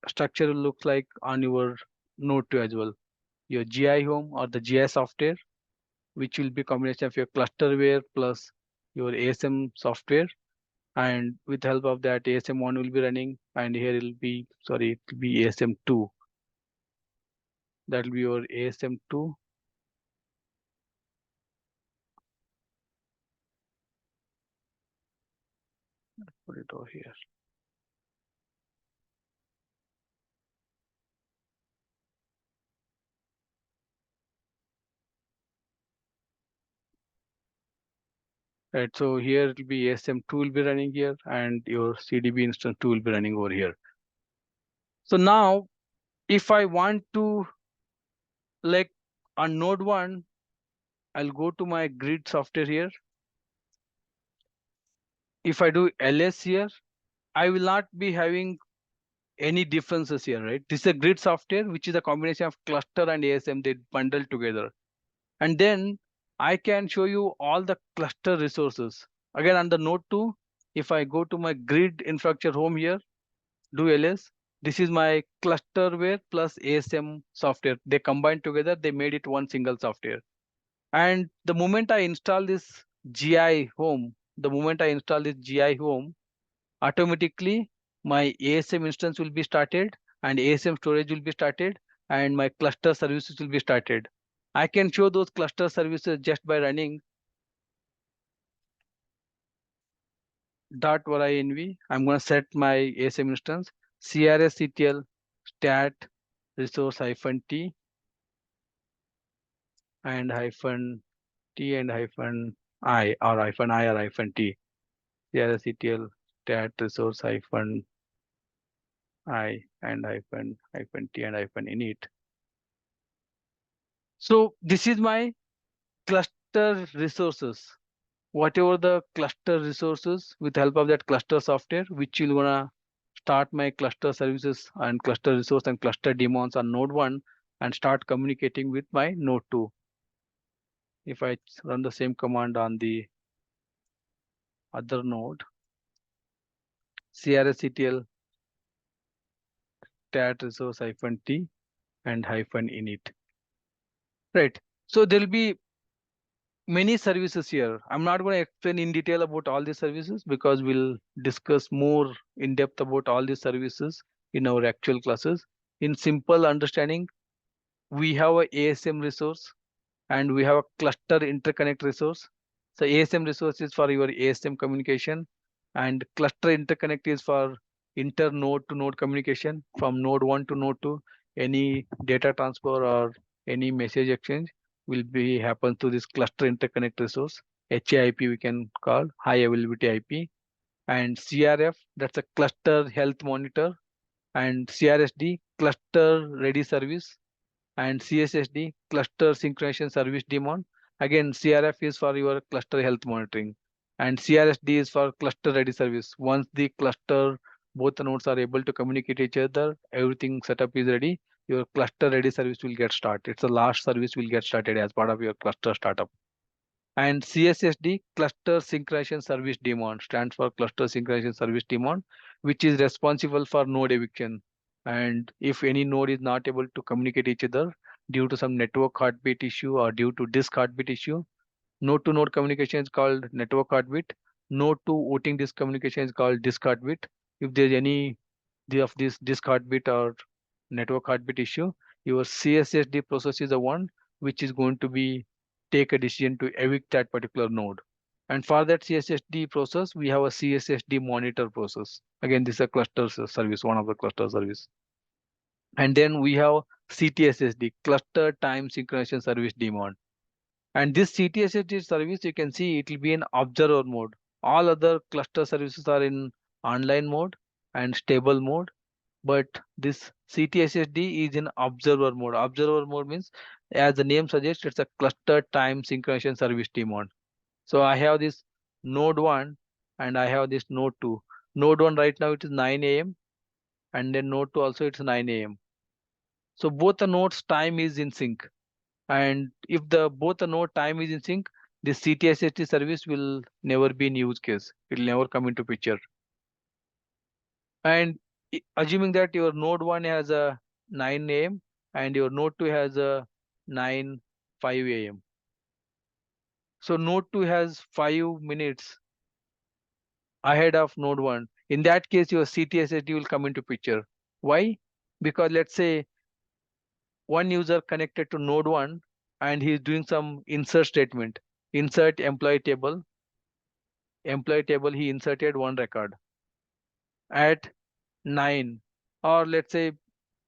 structure looks like on your node 2 as well. Your GI home or the GI software, which will be combination of your clusterware plus your ASM software, and with help of that ASM1 will be running, and here it will be ASM2. That will be your ASM2. Put it over here. Right, so here it will be ASM2 will be running here, and your CDB instance 2 will be running over here. So now if I want to, like on node 1, I'll go to my grid software here. If I do ls here, I will not be having any differences here, right? This is a grid software, which is a combination of cluster and ASM, they bundle together. And then I can show you all the cluster resources. Again, on the node 2, if I go to my grid infrastructure home here, do ls, this is my clusterware plus ASM software. They combined together, they made it one single software. And the moment I install this GI home, automatically my ASM instance will be started and ASM storage will be started and my cluster services will be started. I can show those cluster services just by running .ynv. I'm going to set my ASM instance crctl stat resource -t and -t and -i or -i or -t. crctl stat resource -i and -t and -init. So this is my cluster resources. Whatever the cluster resources, with the help of that cluster software, which will gonna start my cluster services and cluster resource and cluster daemons on node 1 and start communicating with my node 2. If I run the same command on the other node, crctl stat resource -t and -init. Right. So there'll be many services here. I'm not going to explain in detail about all these services because we'll discuss more in depth about all these services in our actual classes. In simple understanding, we have a ASM resource and we have a cluster interconnect resource. So ASM resource is for your ASM communication and cluster interconnect is for inter node to node communication from node 1 to node 2. Any data transfer or any message exchange will be happen to this cluster interconnect resource. HAIP we can call high availability IP. and CRF, that's a cluster health monitor, and CRSD, cluster ready service, and CSSD, cluster synchronization service daemon. Again, CRF is for your cluster health monitoring, and CRSD is for cluster ready service. Once the cluster, both the nodes are able to communicate each other, everything setup is ready, your cluster ready service will get started. It's the last service will get started as part of your cluster startup. And CSSD, Cluster Synchronization Service Daemon, stands for Cluster Synchronization Service Daemon, which is responsible for node eviction. And if any node is not able to communicate each other due to some network heartbeat issue or due to disk heartbeat issue, node to node communication is called network heartbeat. Node to voting disk communication is called disk heartbeat. If there's any of this disk heartbeat or network heartbeat issue, your CSSD process is the one which is going to be take a decision to evict that particular node. And for that CSSD process, we have a CSSD monitor process. Again, this is a cluster service, one of the cluster service. And then we have CTSSD, Cluster Time Synchronization Service Daemon. And this CTSSD service, you can see it will be in observer mode. All other cluster services are in online mode and stable mode, but this CTSSD is in observer mode. Observer mode means, as the name suggests, it's a cluster time synchronization service daemon. So I have this node 1 and I have this node 2. Node 1 right now it is 9 a.m. and then node 2 also it's 9 a.m. So both the nodes time is in sync. And if the both the node time is in sync, this CTSSD service will never be in use case. It will never come into picture. And assuming that your node 1 has a 9 a.m. and your node 2 has a 9:05 a.m. So node 2 has 5 minutes ahead of node 1. In that case, your CTSSD will come into picture. Why? Because let's say one user connected to node 1 and he is doing some insert statement. Insert employee table. Employee table, he inserted one record at 9. Or let's say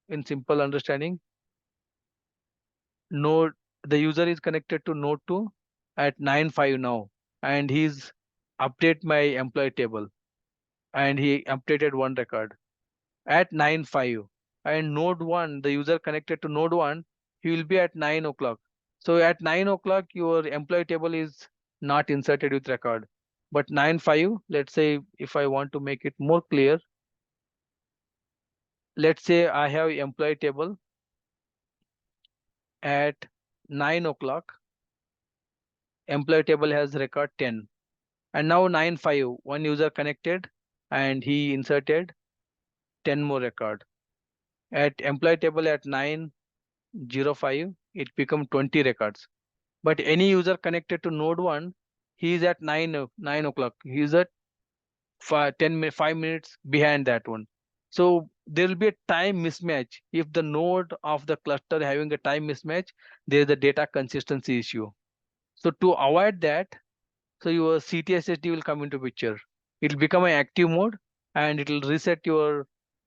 in simple understanding, node the user is connected to node 2 at 9:05 now, and he's update my employee table, and he updated one record at 9:05. And node 1, the user connected to node 1, he will be at 9 o'clock. So at 9 o'clock your employee table is not inserted with record, but 9:05, let's say, if I want to make it more clear, let's say I have employee table at 9 o'clock. Employee table has record 10, and now 9:05, one user connected and he inserted 10 more record. At employee table at 9:05, it become 20 records. But any user connected to node 1, he is at 9 o'clock. He is at 5 minutes behind that one. So there will be a time mismatch. If the node of the cluster having a time mismatch, there is a data consistency issue. So to avoid that, so your CTSSD will come into picture. It will become an active mode and it will reset your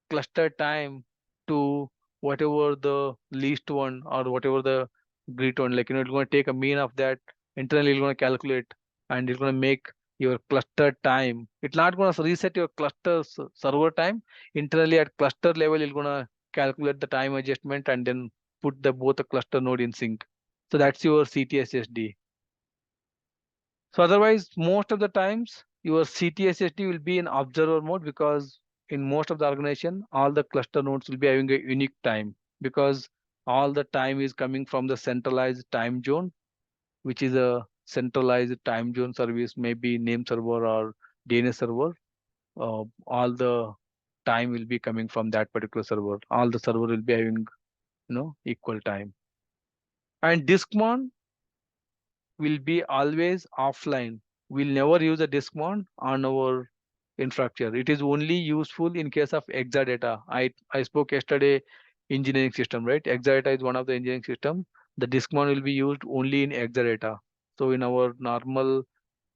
cluster time to whatever the least one or whatever the great one. Like, it's going to take a mean of that. Internally, it's going to calculate and it's going to make your cluster time. It's not going to reset your cluster server time. Internally at cluster level, it's going to calculate the time adjustment and then put the both the cluster node in sync. So that's your CTSSD. So otherwise, most of the times your CTSSD will be in observer mode, because in most of the organization, all the cluster nodes will be having a unique time, because all the time is coming from the centralized time zone, which is a centralized time zone service, maybe name server or DNS server. All the time will be coming from that particular server. All the server will be having, equal time. And diskmon will be always offline. We'll never use a disk mount on our infrastructure. It is only useful in case of exadata. I spoke yesterday engineering system, right? Exadata is one of the engineering system. The disk mount will be used only in exadata. So in our normal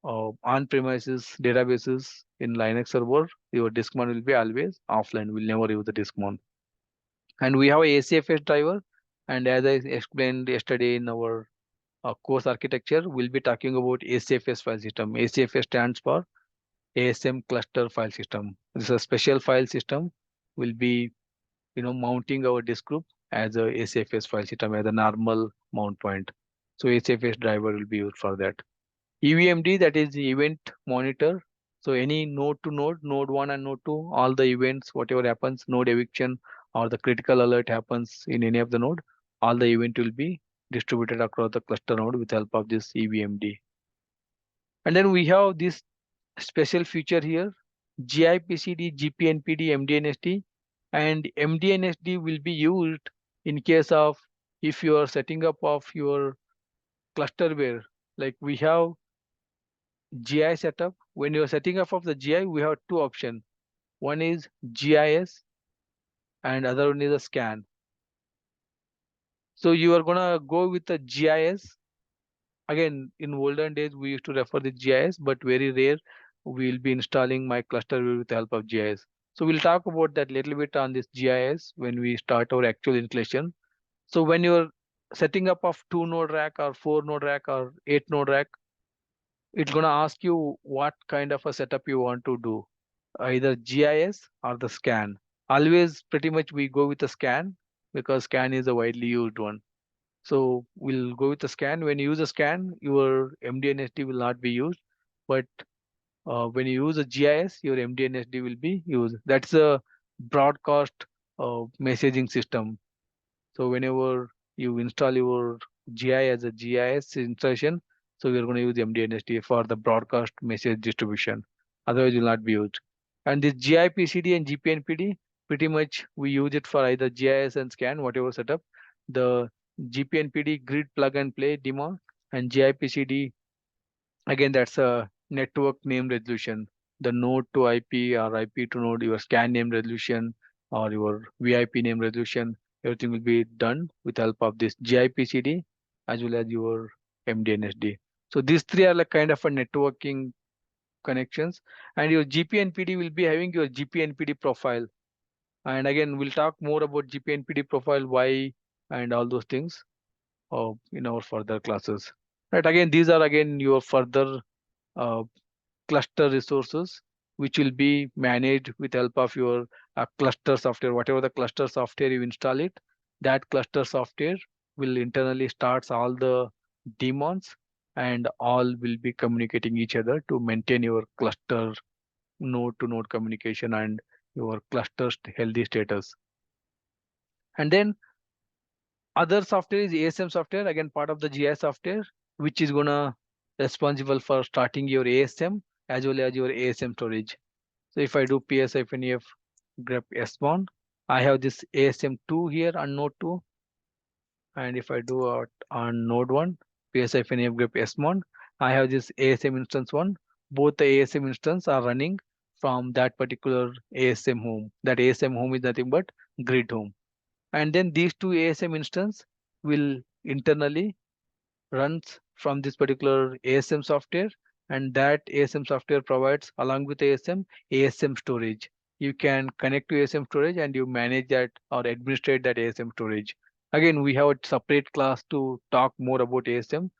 on-premises databases in Linux server, your disk mount will be always offline. We'll never use the disk mount. And we have a ACFS driver. And as I explained yesterday in our course architecture, we'll be talking about ACFS file system. ACFS stands for ASM cluster file system. This is a special file system. Will be mounting our disk group as a ACFS file system as a normal mount point. So ACFS driver will be used for that. EVMD, that is the event monitor. So any node to node, node 1 and node 2, all the events, whatever happens, node eviction or the critical alert happens in any of the node, all the event will be distributed across the cluster node with help of this EVMD. And then we have this special feature here, GIPCD, GPNPD, MDNSD, and MDNSD will be used in case of if you are setting up of your cluster where like we have GI setup. When you are setting up of the GI, we have two options. One is GIS and other one is a scan. So you are gonna go with the GIS. Again, in olden days, we used to refer the GIS, but very rare we will be installing my cluster with the help of GIS. So we'll talk about that little bit on this GIS when we start our actual installation. So when you're setting up of 2 node rack or 4 node rack or 8 node rack, it's gonna ask you what kind of a setup you want to do, either GIS or the scan. Always pretty much we go with the scan because scan is a widely used one. So we'll go with the scan. When you use a scan, your MDNSD will not be used. But when you use a GIS, your MDNSD will be used. That's a broadcast messaging system. So whenever you install your GI as a GIS installation, so we're going to use MDNSD for the broadcast message distribution. Otherwise, it will not be used. And this GIPCD and GPNPD, pretty much we use it for either GIS and scan, whatever setup. The GPNPD grid plug and play demo and GIPCD, again, that's a network name resolution. The node to IP or IP to node, your scan name resolution or your VIP name resolution, everything will be done with help of this GIPCD as well as your MDNSD. So these three are like kind of a networking connections, and your GPNPD will be having your GPNPD profile. And again, we'll talk more about GPNPD profile, why, and all those things in our further classes. Right. Again, these are again your further uh, cluster resources which will be managed with help of your cluster software. Whatever the cluster software you install it, that cluster software will internally starts all the daemons and all will be communicating each other to maintain your cluster node to node communication and your cluster healthy status. And then other software is ASM software, again part of the GI software, which is gonna responsible for starting your ASM as well as your ASM storage. So if I do ps-ef grep s1, I have this ASM2 here on node 2. And if I do out on node 1, ps-ef grep s1, I have this ASM instance 1. Both the ASM instance are running from that particular ASM home. That ASM home is nothing but grid home. And then these two ASM instance will internally runs from this particular ASM software, and that ASM software provides along with ASM storage. You can connect to ASM storage and you manage that or administrate that ASM storage. Again, we have a separate class to talk more about ASM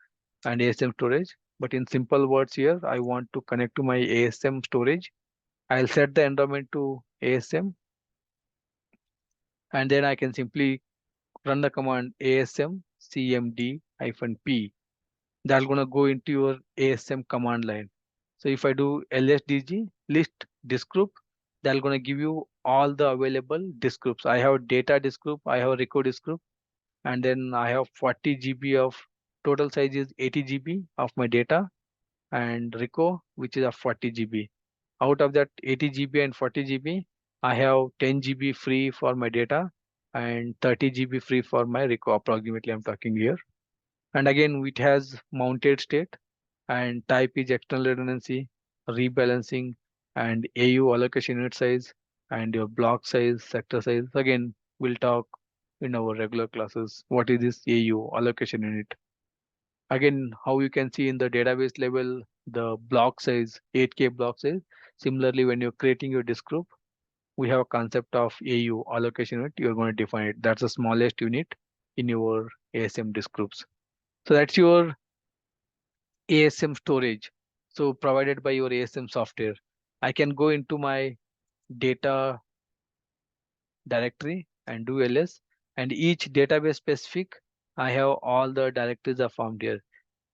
and ASM storage, but in simple words here, I want to connect to my ASM storage. I'll set the environment to ASM, and then I can simply run the command ASM cmd-p. That's gonna go into your ASM command line. So if I do lsdg list disk group, that's gonna give you all the available disk groups. I have data disk group, I have record disk group, and then I have 40 GB of total size is 80 GB of my data and reco, which is of 40 GB. Out of that 80 GB and 40 GB, I have 10 GB free for my data and 30 GB free for my reco. Approximately, I'm talking here. And again, it has mounted state and type is external redundancy, rebalancing, and AU allocation unit size, and your block size, sector size. Again, we'll talk in our regular classes. What is this AU allocation unit? Again, how you can see in the database level, the block size, 8K block size. Similarly, when you're creating your disk group, we have a concept of AU allocation unit. You're going to define it. That's the smallest unit in your ASM disk groups. So that's your ASM storage. So provided by your ASM software. I can go into my data directory and do ls, and each database specific, I have all the directories are found here.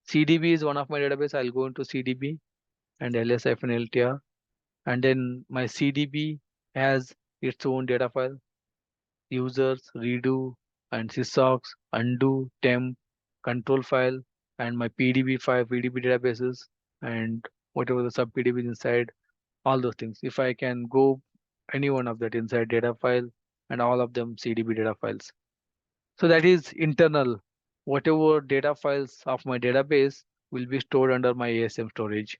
CDB is one of my database. I'll go into CDB and ls-ltr, and then my CDB has its own data file, users, redo, and sysocs, undo, temp, control file, and my PDB file, PDB databases, and whatever the sub PDB is inside, all those things. If I can go any one of that inside data file, and all of them CDB data files. So that is internal. Whatever data files of my database will be stored under my ASM storage,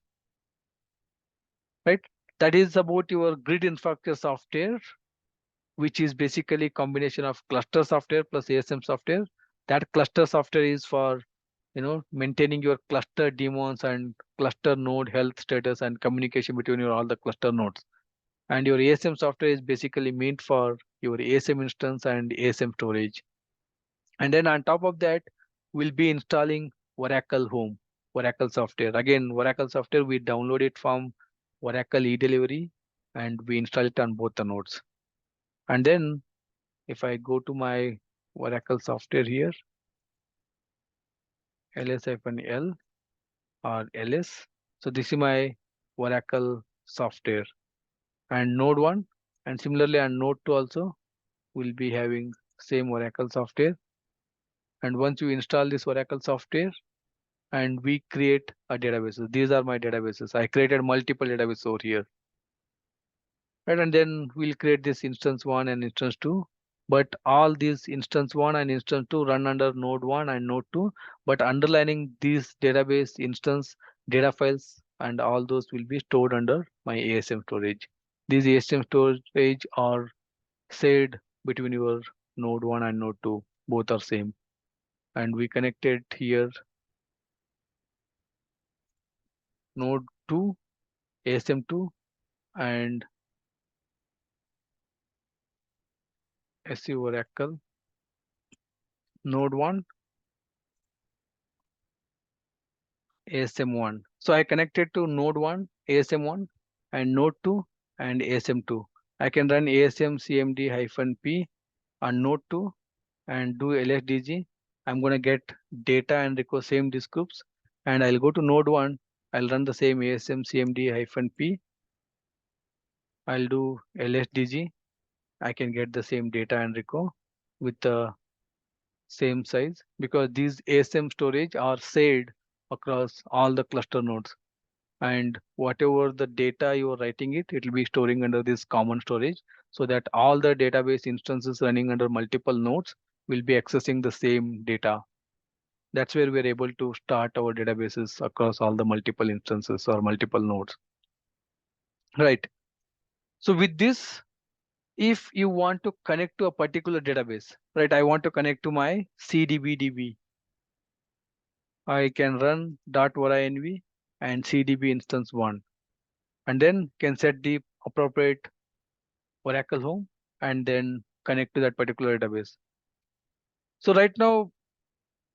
right? That is about your grid infrastructure software, which is basically combination of cluster software plus ASM software. That cluster software is for maintaining your cluster daemons and cluster node health status and communication between your all the cluster nodes. And your ASM software is basically meant for your ASM instance and ASM storage. And then on top of that, we'll be installing Oracle Home, Oracle software. Again, Oracle software, we download it from Oracle eDelivery and we install it on both the nodes. And then if I go to my Oracle software here, ls-l or ls. So this is my Oracle software and node 1. And similarly on node 2 also, we'll be having same Oracle software. And once you install this Oracle software, and we create a database. These are my databases. I created multiple databases over here. Right, and then we'll create this instance 1 and instance 2. But all these instance 1 and instance 2 run under node 1 and node 2. But underlining these database instance data files and all those will be stored under my ASM storage. These ASM storage are shared between your node 1 and node 2. Both are same. And we connected here node 2, ASM2, and SE Oracle node 1, ASM1. So I connected to node 1, ASM1, and node 2 and ASM2. I can run ASM cmd-p on node 2 and do lsdg. I'm going to get data and record same disk groups, and I'll go to node 1. I'll run the same ASM cmd-p. I'll do lsdg. I can get the same data and record with the same size because these ASM storage are shared across all the cluster nodes, and whatever the data you are writing it will be storing under this common storage, so that all the database instances running under multiple nodes will be accessing the same data. That's where we're able to start our databases across all the multiple instances or multiple nodes, right? So with this, if you want to connect to a particular database, right? I want to connect to my CDBDB. I can run .varinv and CDB instance 1, and then can set the appropriate Oracle home and then connect to that particular database. So right now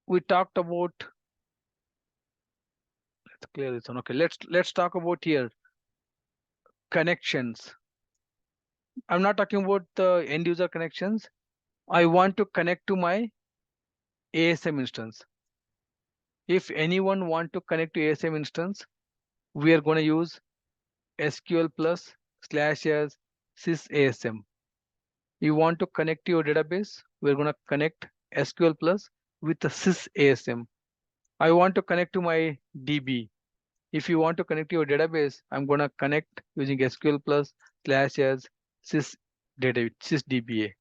we talked about, let's clear this one. Okay, let's talk about here connections. I'm not talking about the end user connections. I want to connect to my ASM instance. If anyone want to connect to ASM instance, we are going to use SQL plus /s sysasm. You want to connect to your database, we're going to connect SQL plus with the sysasm. I want to connect to my DB. If you want to connect to your database, I'm going to connect using SQL plus /s sysdba.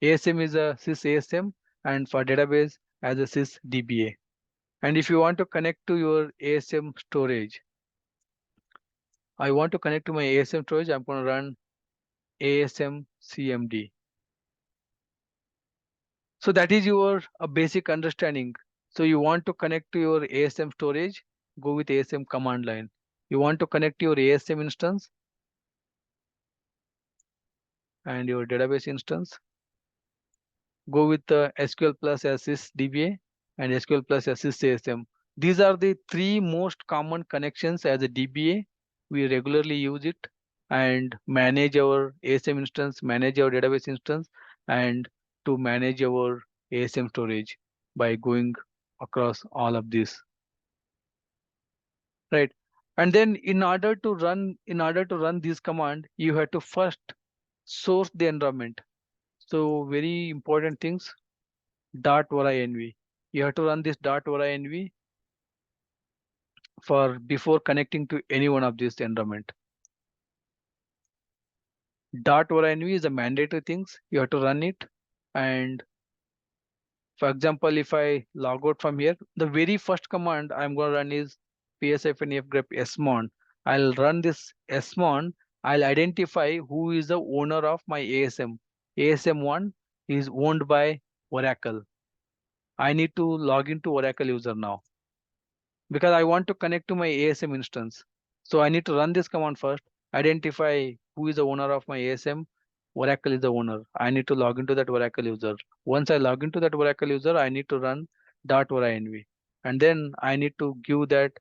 ASM is a sysasm, and for database as a sysdba. And if you want to connect to your ASM storage, I want to connect to my ASM storage, I'm going to run ASM cmd. So that is your basic understanding. So you want to connect to your ASM storage, go with ASM command line. You want to connect to your ASM instance and your database instance, go with the SQL plus assist DBA and SQL plus assist ASM. These are the three most common connections as a DBA. We regularly use it. and manage our ASM instance, manage our database instance, and to manage our ASM storage by going across all of this, right? And then in order to run this command, you have to first source the environment. So very important things, .env. You have to run this .env for before connecting to any one of these environment. .env is a mandatory things. You have to run it. And for example, if I log out from here, the very first command I'm going to run is psfnf grep smon. I'll run this smon. I'll identify who is the owner of my ASM. ASM1 is owned by Oracle. I need to log into Oracle user now because I want to connect to my ASM instance. So I need to run this command first, identify who is the owner of my ASM. Oracle is the owner. I need to log into that Oracle user. Once I log into that Oracle user, I need to run .env. And then I need to give that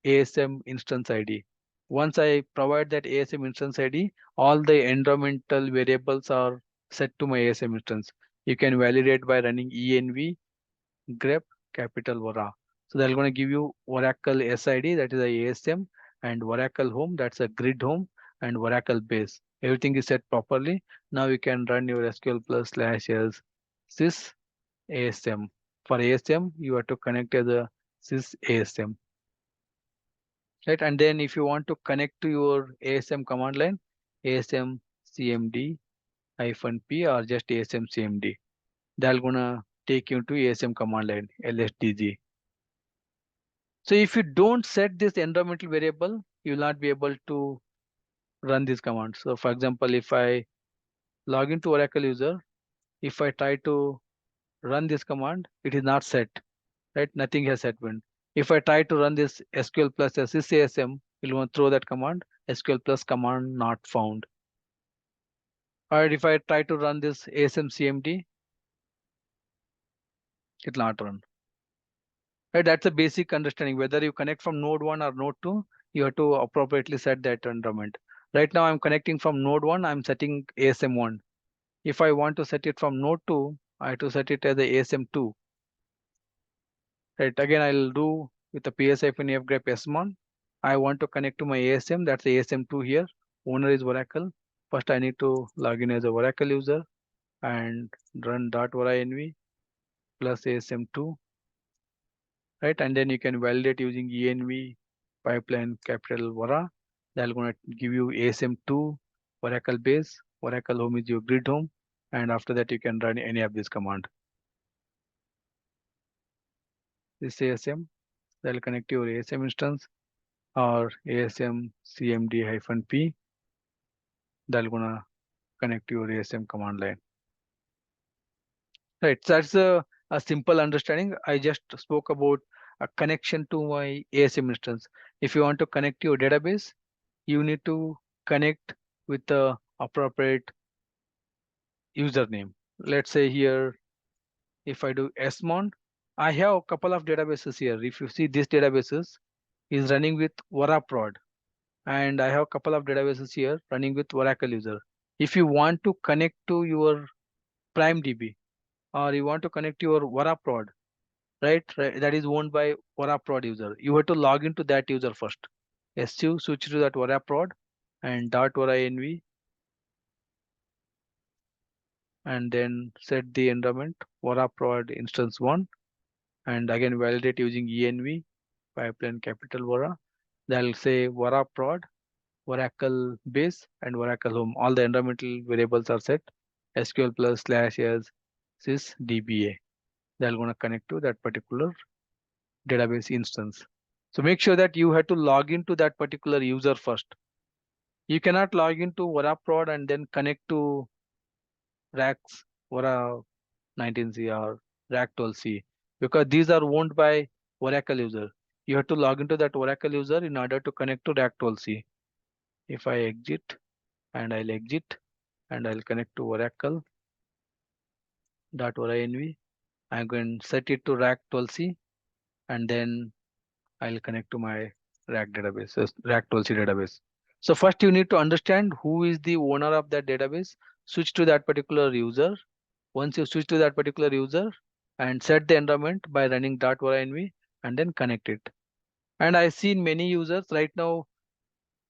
ASM instance ID. Once I provide that ASM instance ID, all the environmental variables are set to my ASM instance. You can validate by running env grep capital Vora. So they're going to give you Oracle SID, that is a ASM, and Oracle home, that's a grid home, and Oracle base. Everything is set properly. Now you can run your SQL plus /s sys ASM. For ASM, you have to connect as a sys ASM. Right, and then if you want to connect to your ASM command line, ASM cmd -p or just ASM cmd. They're gonna take you to ASM command line lsdg. So if you don't set this environmental variable, you will not be able to run this command. So for example, if I log into Oracle user, if I try to run this command, it is not set, right? Nothing has happened. If I try to run this SQL plus sysasm, it will throw that command, SQL plus command not found. Or if I try to run this ASM cmd, it will not run. Right, that's a basic understanding. Whether you connect from node 1 or node 2, you have to appropriately set that environment. Right now I'm connecting from node 1, I'm setting ASM1. If I want to set it from node 2, I have to set it as the ASM2. Right, again I'll do with the ps-f grep smon. I want to connect to my ASM, that's the ASM2 here. Owner is Oracle. First I need to log in as a Oracle user and run .env plus ASM2. Right, and then you can validate using env pipeline capital Vora. They're going to give you ASM2 Oracle base. Oracle home is your grid home, and after that you can run any of this command. This ASM, they'll connect your ASM instance or ASM cmd-p. They're gonna connect your ASM command line. Right, so that's a simple understanding. I just spoke about a connection to my ASM instance. If you want to connect your database, you need to connect with the appropriate username. Let's say here, if I do smon, I have a couple of databases here. If you see these databases is running with Vora-prod, and I have a couple of databases here running with Oracle user. If you want to connect to your PrimeDB or you want to connect to your Vora-prod, right, that is owned by Vora-prod user, you have to log into that user first. Su switch to that Vora-prod and .env and then set the environment Vora-prod instance 1 and again validate using env pipeline capital Vora. They'll say Vora-prod, Oracle base and Oracle home. All the environmental variables are set. SQL plus /s sys dba. They're going to connect to that particular database instance. So make sure that you have to log into that particular user first. You cannot log into Vora-prod and then connect to RACs, Vora 19C or RAC-12C because these are owned by Oracle user. You have to log into that Oracle user in order to connect to RAC-12C. If I exit and I'll exit and I'll connect to Oracle.env, I'm going to set it to RAC-12C and then I'll connect to my RAC database, RAC-12C database. So first you need to understand who is the owner of that database, switch to that particular user. Once you switch to that particular user and set the environment by running .env and then connect it. And I've seen many users right now,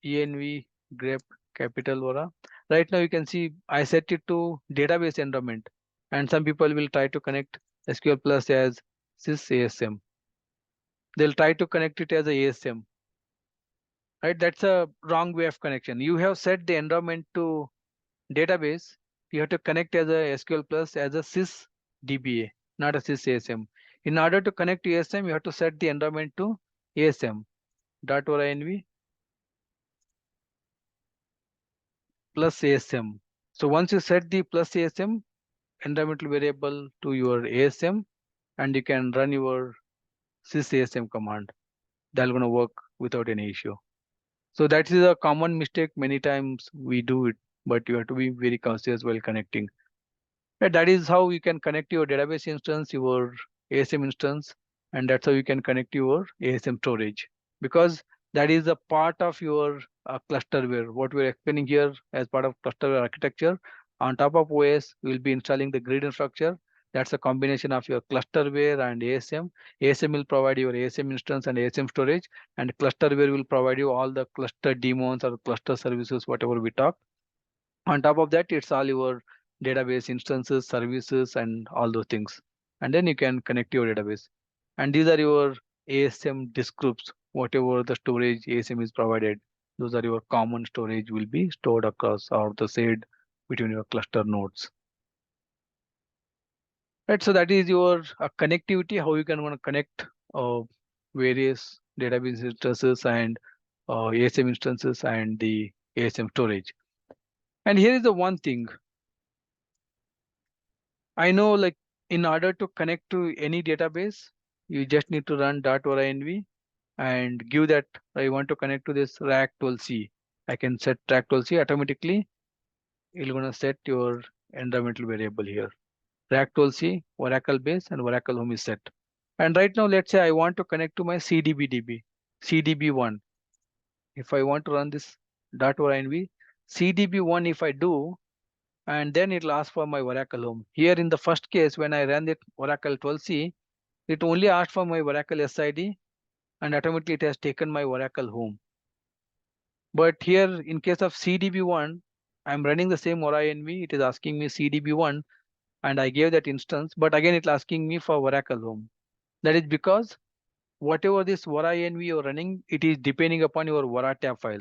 env, grep, capital, Vora. Right now you can see I set it to database environment and some people will try to connect SQL Plus as sysasm. They'll try to connect it as a ASM, right? That's a wrong way of connection. You have set the environment to database. You have to connect as a SQL Plus as a sys DBA, not a sys ASM. In order to connect to ASM, you have to set the environment to ASM .env plus ASM. So once you set the plus ASM environmental variable to your ASM, and you can run your sys ASM command. That's gonna work without any issue. So that is a common mistake. Many times we do it, but you have to be very conscious while connecting. Yeah, that is how you can connect your database instance, your ASM instance, and that's how you can connect your ASM storage. Because that is a part of your clusterware. What we're explaining here as part of clusterware architecture, on top of OS, we'll be installing the grid structure. That's a combination of your clusterware and ASM. ASM will provide your ASM instance and ASM storage, and clusterware will provide you all the cluster daemons or cluster services, whatever we talk. On top of that, it's all your database instances, services, and all those things. And then you can connect your database. And these are your ASM disk groups, whatever the storage ASM is provided. Those are your common storage will be stored across or the shared between your cluster nodes. Right, so that is your connectivity, how you can want to connect various database instances and ASM instances and the ASM storage. And here is the one thing I know, like in order to connect to any database, you just need to run .env and give that I want to connect to this RAC-12C. I can set RAC-12C automatically. It's gonna set your environmental variable here. RAC-12C, Oracle base, and Oracle home is set. And right now, let's say I want to connect to my CDB-DB, CDB1. If I want to run this .env, CDB1, if I do, and then it'll ask for my Oracle home. Here in the first case, when I ran that Oracle 12C, it only asked for my Oracle SID and automatically it has taken my Oracle home. But here in case of CDB1, I'm running the same OraEnv, it is asking me CDB1 and I gave that instance, but again it's asking me for Oracle home. That is because whatever this OraEnv you're running, it is depending upon your Oratab file.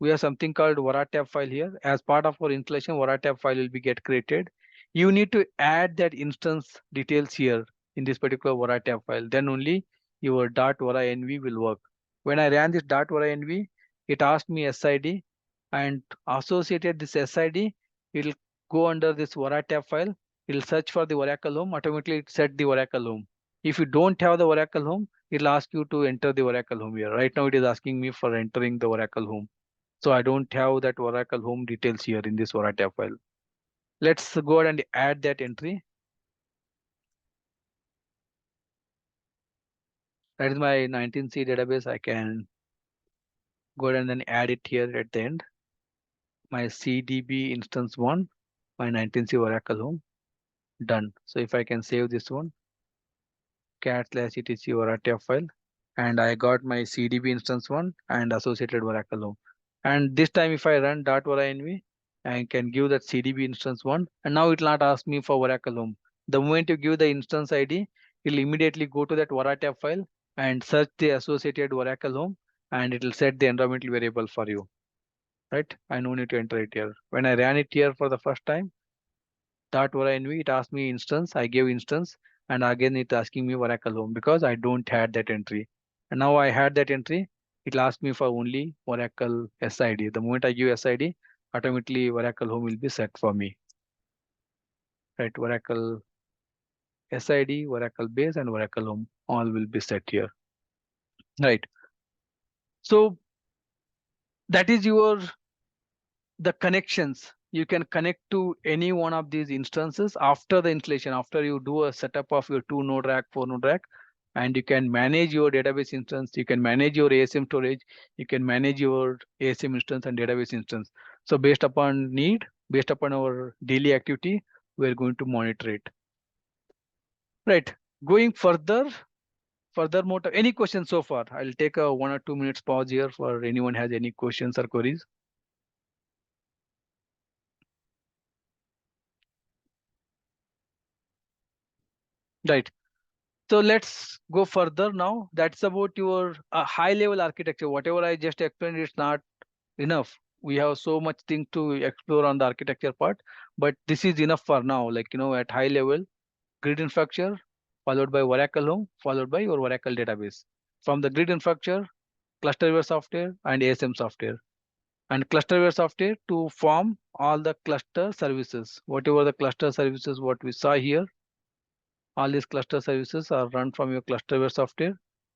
We have something called Oratab file here. As part of our installation, Oratab file will be get created. You need to add that instance details here in this particular Oratab file. Then only your .oraenv will work. When I ran this .oraenv, it asked me SID and associated this SID, it'll go under this Oratab file. It'll search for the Oracle home. Automatically it set the Oracle home. If you don't have the Oracle home, it'll ask you to enter the Oracle home here. Right now it is asking me for entering the Oracle home. So I don't have that Oracle home details here in this Oratab file. Let's go ahead and add that entry. That is my 19C database. I can go ahead and then add it here at the end. My CDB instance one, my 19C Oracle home, done. So if I can save this one, cat/etc Oratab file, and I got my CDB instance one and associated Oracle home. And this time if I run .oraenv, I can give that CDB instance one, and now it will not ask me for Oracle home. The moment you give the instance ID, it will immediately go to that Oratab file and search the associated Oracle home, and it will set the environmental variable for you. Right? I no need to enter it here. When I ran it here for the first time, .env, it asked me instance, I gave instance, and again it asking me Oracle home because I don't had that entry. And now I had that entry, it asked me for only Oracle SID. The moment I give SID, automatically Oracle home will be set for me. Right, Oracle SID, Oracle base, and Oracle home all will be set here. Right. So that is your the connections. You can connect to any one of these instances after the installation, after you do a setup of your 2 node rack, 4 node rack. and you can manage your database instance, you can manage your ASM storage, you can manage your ASM instance and database instance. So based upon need, based upon our daily activity, we're going to monitor it. Right. Going furthermore, any questions so far? I'll take a 1 or 2 minutes pause here for anyone has any questions or queries. Right. So let's go further now. That's about your high level architecture. Whatever I just explained, it's not enough. We have so much thing to explore on the architecture part, but this is enough for now. Like, at high level, grid infrastructure, followed by Oracle Home, followed by your Oracle database. From the grid infrastructure, clusterware software and ASM software. And clusterware software to form all the cluster services. Whatever the cluster services, what we saw here, all these cluster services are run from your clusterware software,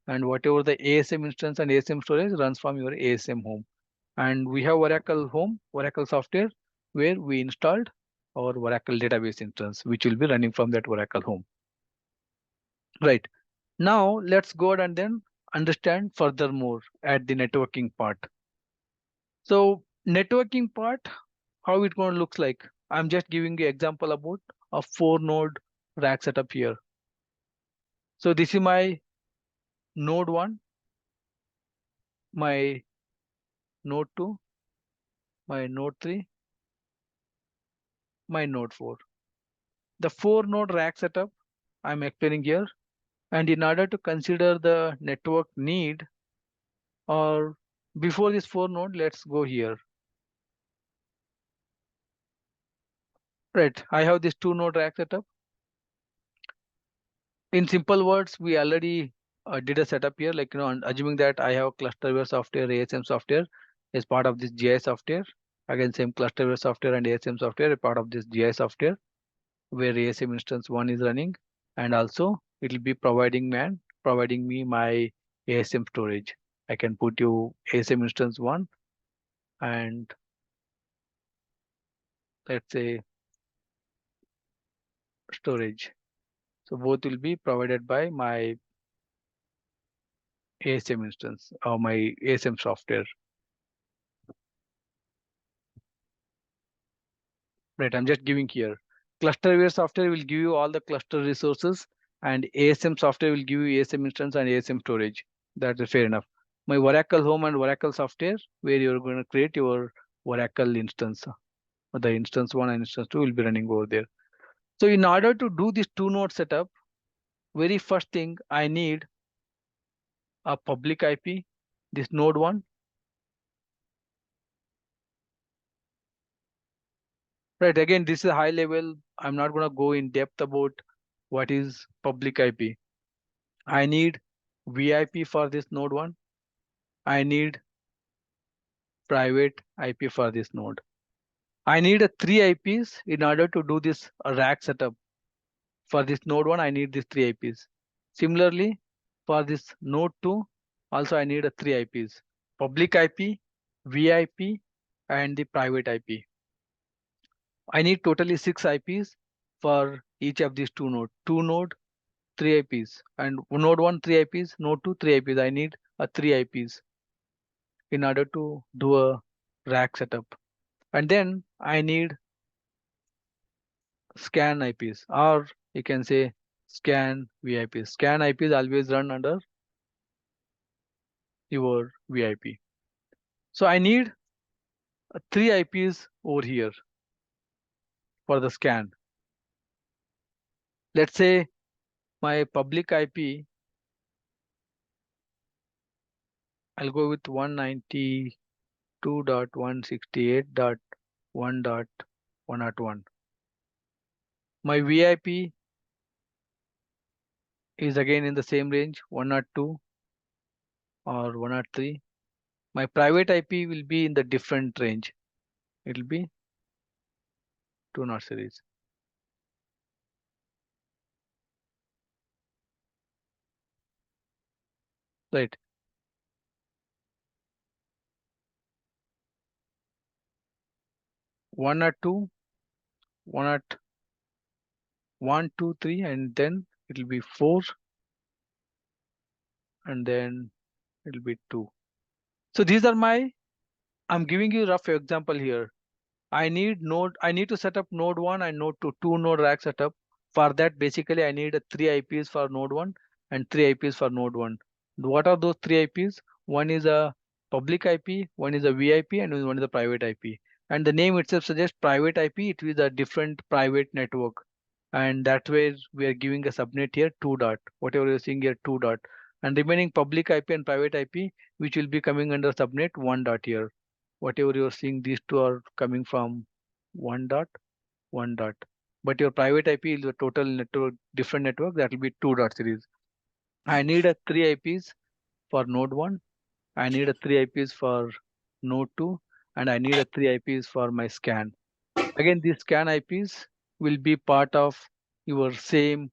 and whatever the ASM instance and ASM storage runs from your ASM home. And we have Oracle Home, Oracle software, where we installed our Oracle database instance, which will be running from that Oracle Home. Right. Now let's go ahead and then understand furthermore at the networking part. So networking part, how it going to looks like. I'm just giving you example about a 4-node rack setup here. So this is my node 1, my node 2, my node 3, my node 4. The 4-node rack setup I'm explaining here. And in order to consider the network need, or before this 4-node, let's go here. Right, I have this 2-node rack setup. In simple words, we already did a setup here, like, assuming that I have clusterware software, ASM software is part of this GI software. Again, same clusterware software and ASM software is part of this GI software, where ASM instance 1 is running, and also it will be providing me my ASM storage. I can put you ASM instance 1 and let's say storage. So both will be provided by my ASM instance or my ASM software. Right, I'm just giving here. Clusterware software will give you all the cluster resources, and ASM software will give you ASM instance and ASM storage. That is fair enough. My Oracle Home and Oracle software, where you're going to create your Oracle instance. The instance 1 and instance 2 will be running over there. So in order to do this 2-node setup, very first thing I need a public IP, this node 1. Right, again, this is high level. I'm not going to go in depth about what is public IP. I need VIP for this node 1. I need private IP for this node. I need a 3 IPs in order to do this rack setup. For this node 1, I need these 3 IPs. Similarly, for this node 2, also I need a 3 IPs. Public IP, VIP, and the private IP. I need totally 6 IPs for each of these 2 nodes. 2 node, 3 IPs. And node 1, 3 IPs. Node 2, 3 IPs. I need a 3 IPs in order to do a rack setup. And then I need scan IPs, or you can say scan VIPs. Scan IPs always run under your VIP. So I need 3 IPs over here for the scan. Let's say my public IP, I'll go with 192.168.1.101. My VIP is again in the same range, 102 or 103. My private IP will be in the different range. It will be 2 series. Right. One or two, one at 1, 2, 3, and then it will be 4, and then it'll be 2. So these are my, I'm giving you rough example here. I need to set up node 1 and node 2, 2 node rack setup. For that, basically, I need 3 IPs for node 1 and 3 IPs for node 1. What are those 3 IPs? One is a public IP, one is a VIP, and one is a private IP. And the name itself suggests private IP. It is a different private network. And that's where we are giving a subnet here, 2 dot. Whatever you're seeing here, 2 dot. And remaining public IP and private IP, which will be coming under subnet 1 dot here. Whatever you're seeing, these two are coming from 1 dot, 1 dot. But your private IP is a total network, different network, that will be 2 dot series. I need a 3 IPs for node 1. I need a 3 IPs for node 2. And I need a 3 IPs for my scan. Again, these scan IPs will be part of your same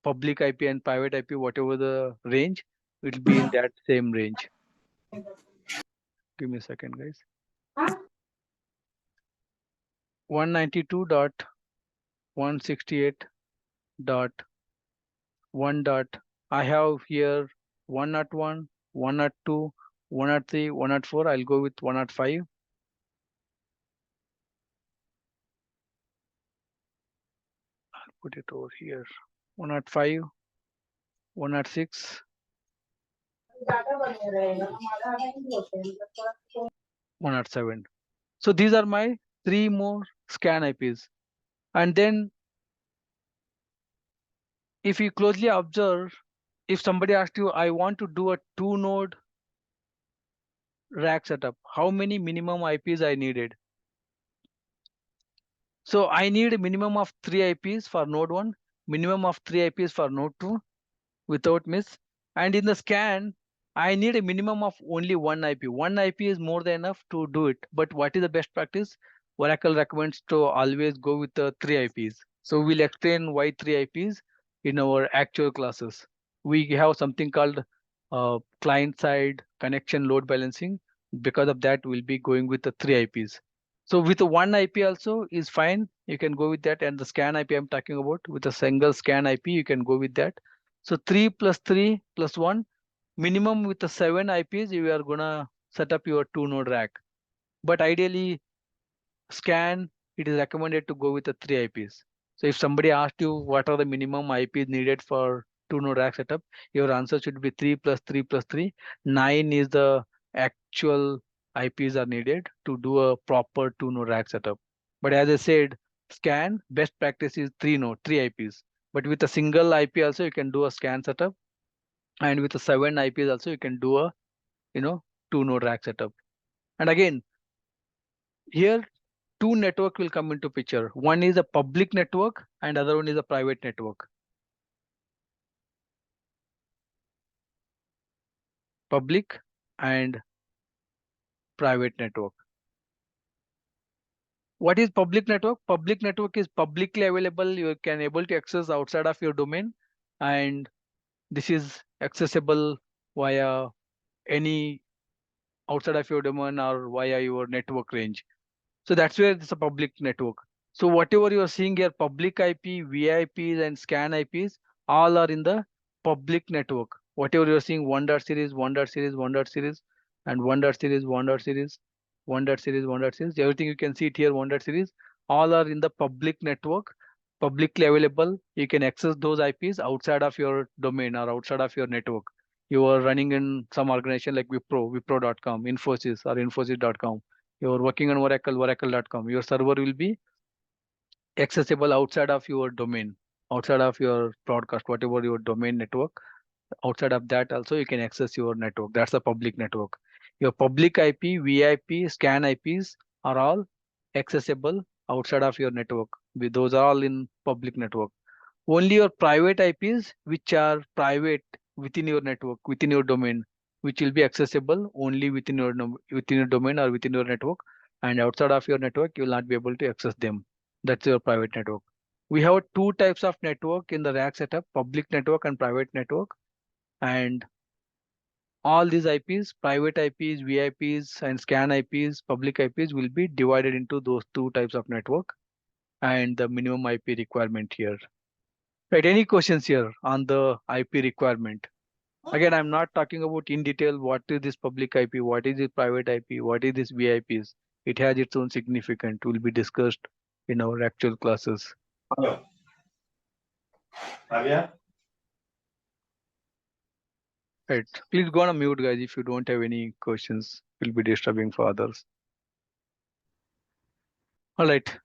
public IP and private IP, whatever the range, it will be in that same range. Give me a second, guys. 192.168.1 dot. I have here 101, 102, 103, 104. I'll go with 105. I'll put it over here. 105, 106, 107. So these are my 3 more scan IPs. And then if you closely observe, if somebody asks you, I want to do a 2 node rack setup, how many minimum IPs I needed? So I need a minimum of 3 IPs for node 1, minimum of 3 IPs for node 2 without miss. And in the scan, I need a minimum of only 1 IP. 1 IP is more than enough to do it. But what is the best practice? Oracle recommends to always go with the 3 IPs. So we'll explain why 3 IPs in our actual classes. We have something called client-side connection load balancing. Because of that, we'll be going with the 3 IPs. So with the 1 IP also is fine. You can go with that. And the scan IP I'm talking about, with a single scan IP, you can go with that. So 3 plus 3 plus 1, minimum with the 7 IPs, you are gonna set up your 2 node rack. But ideally, scan, it is recommended to go with the 3 IPs. So if somebody asked you what are the minimum IPs needed for 2 node rack setup, your answer should be 3 plus 3 plus 3. 9 is the actual IPs are needed to do a proper 2 node rack setup. But as I said, scan, best practice is 3 IPs. But with a single IP also, you can do a scan setup. And with the 7 IPs also, you can do a 2 node rack setup. And again, here 2 network will come into picture. One is a public network and other one is a private network. Public and private network. What is public network? Public network is publicly available. You can able to access outside of your domain, and this is accessible via any outside of your domain or via your network range. So that's where it's a public network. So whatever you are seeing here, public IP, VIPs, and scan IPs, all are in the public network. Whatever you are seeing, 1 dot series, 1 dot series, 1 dot series, and 1 dot series, 1 dot series, 1 dot series, 1 dot series, everything you can see it here, 1 dot series, all are in the public network, publicly available. You can access those IPs outside of your domain or outside of your network. You are running in some organization like Wipro.com, Infosys or Infosys.com. You're working on Oracle, Oracle.com. Your server will be accessible outside of your domain, outside of your broadcast, whatever your domain network. Outside of that, also you can access your network. That's a public network. Your public IP, VIP, scan IPs are all accessible outside of your network. Those are all in public network. Only your private IPs, which are private within your network, within your domain, which will be accessible only within your domain or within your network, and outside of your network, you will not be able to access them. That's your private network. We have 2 types of network in the rack setup: public network and private network. And all these IPs, private IPs, VIPs, and scan IPs, public IPs, will be divided into those 2 types of network and the minimum IP requirement here. Right, any questions here on the IP requirement? Again, I'm not talking about in detail what is this public IP, what is this private IP, what is this VIPs. It has its own significance, will be discussed in our actual classes. Right. Please go on mute, guys, if you don't have any questions. It will be disturbing for others. All right.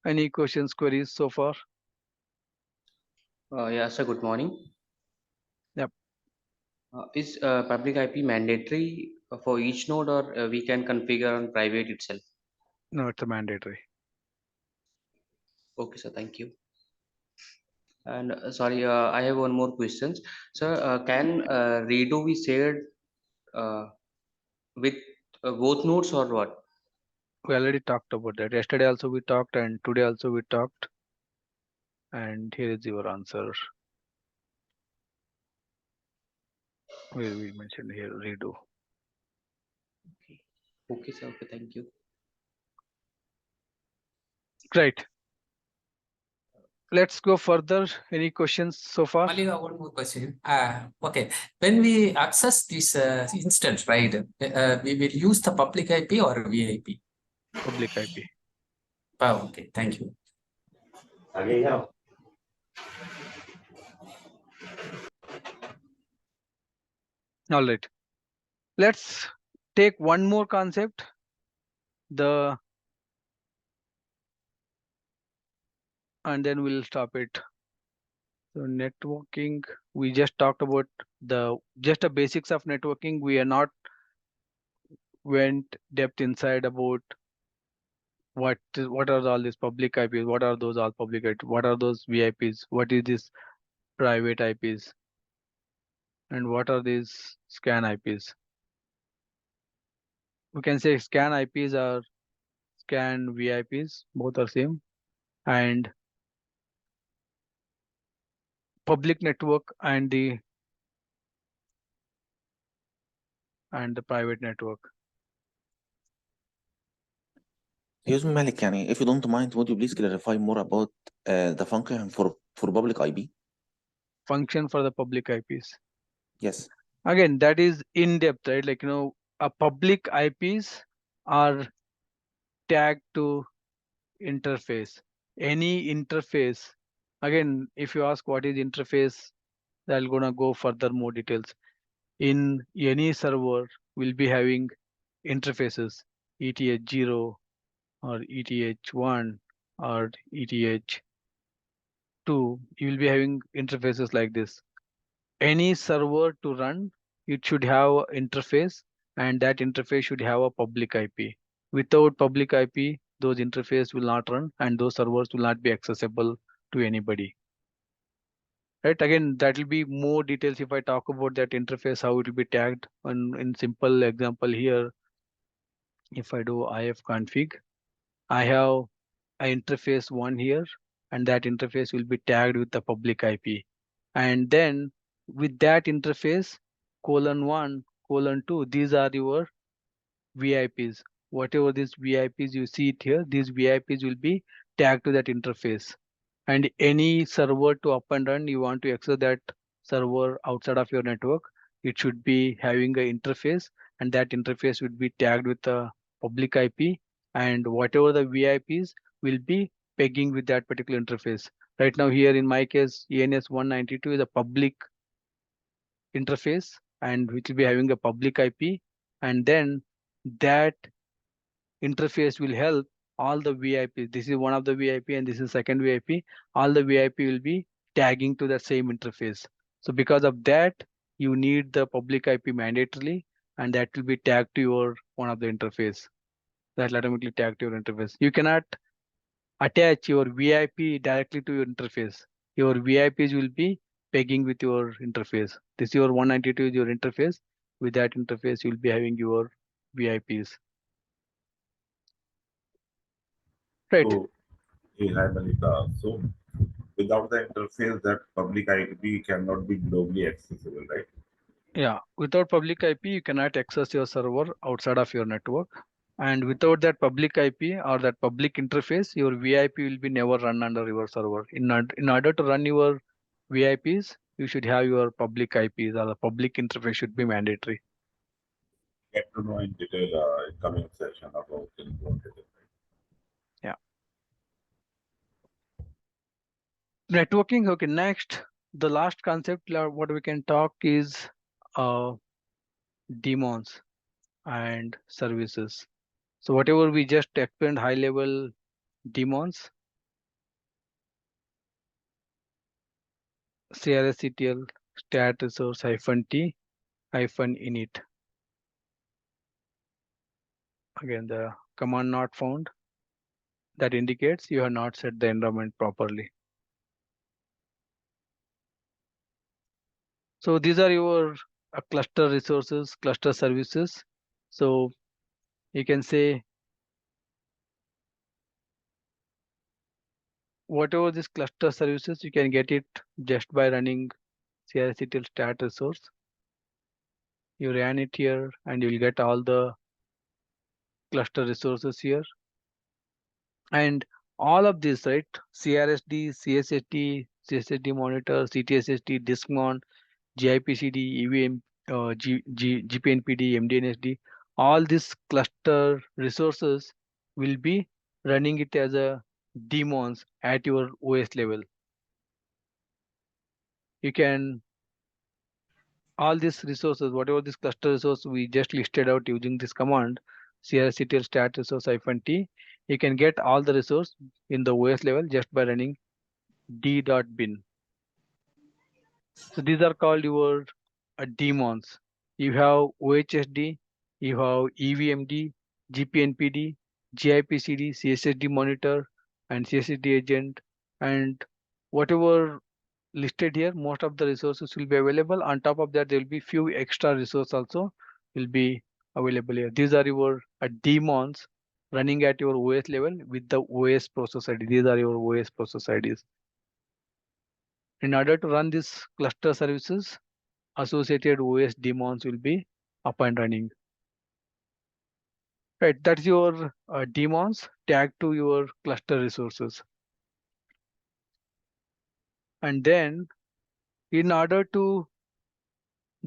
Any questions, queries so far? Yeah, sir, good morning. Yep. Is public IP mandatory for each node, or we can configure on private itself? No, it's a mandatory. Okay, sir, thank you. And sorry, I have one more question. Sir, can redo be shared with both nodes or what? We already talked about that. Yesterday also we talked, and today also we talked. And here is your answer. We mentioned here redo. Okay. Okay, sir. Okay, thank you. Right. Let's go further. Any questions so far? Only one more question. Okay. When we access this instance, right, we will use the public IP or VIP? Public IP. Oh, okay. Thank you. All right. Let's take one more concept. And then we'll stop it. So networking, we just talked about the basics of networking. We are not went depth inside about what are all these public IPs, what are those all public IPs, what are those VIPs, what is this private IPs, and what are these scan IPs. We can say scan IPs are scan VIPs, both are same, and public network and the private network. Excuse me, Malik, if you don't mind, would you please clarify more about the function for public IP? Function for the public IPs. Yes. Again, that is in depth, right? Like, a public IPs are tagged to interface. Any interface. Again, if you ask what is interface, I'm gonna go further more details. In any server, we'll be having interfaces, ETH0 or ETH1 or ETH2. You will be having interfaces like this. Any server to run, it should have an interface, and that interface should have a public IP. Without public IP, those interfaces will not run, and those servers will not be accessible to anybody. Right? Again, that will be more details if I talk about that interface, how it will be tagged. In simple example here, if I do ifconfig, I have an interface 1 here, and that interface will be tagged with the public IP. And then with that interface, :1, :2, these are your VIPs. Whatever these VIPs you see it here, these VIPs will be tagged to that interface. And any server to up and run, you want to access that server outside of your network, it should be having an interface, and that interface would be tagged with the public IP, and whatever the VIPs will be pegging with that particular interface. Right now here in my case, ENS 192 is a public interface, and which will be having a public IP, and then that interface will help all the VIPs. This is one of the VIP and this is second VIP. All the VIP will be tagging to the same interface. So because of that, you need the public IP mandatorily, and that will be tagged to your one of the interface. That will automatically tag to your interface. You cannot attach your VIP directly to your interface. Your VIPs will be pegging with your interface. This your 192 is your interface. With that interface, you'll be having your VIPs. Right. So, hey, hi Malika. So, without the interface, that public IP cannot be globally accessible, right? Yeah, without public IP, you cannot access your server outside of your network. And without that public IP or that public interface, your VIP will be never run under your server. In order to run your VIPs, you should have your public IPs, or the public interface should be mandatory. Get to know in detail in coming session about important. Yeah. Networking. Okay, next, the last concept what we can talk is daemons and services. So whatever we just explained, high level daemons, CRSCTL stat resource -t -init. Again, the command not found, that indicates you have not set the environment properly. So these are your cluster resources, cluster services. So you can say whatever this cluster services, you can get it just by running CRSCTL stat resource. You ran it here and you'll get all the cluster resources here. And all of this, right? CRSD, CSSD, CSSD monitor, CTSSD, diskmon, GIPCD, EVM, GPNPD, MDNSD, all these cluster resources will be running it as a daemons at your OS level. You can, all these resources, whatever this cluster resource we just listed out using this command, crctl stat resource -t, you can get all the resource in the OS level just by running d.bin. So these are called your daemons. You have OHSD, you have EVMD, GPNPD, GIPCD, CSSD monitor, and CSSD agent, and whatever listed here, most of the resources will be available. On top of that, there will be few extra resources also will be available here. These are your daemons running at your OS level with the OS process ID. These are your OS process IDs. In order to run this cluster services, associated OS daemons will be up and running. Right, that's your daemons tagged to your cluster resources. And then in order to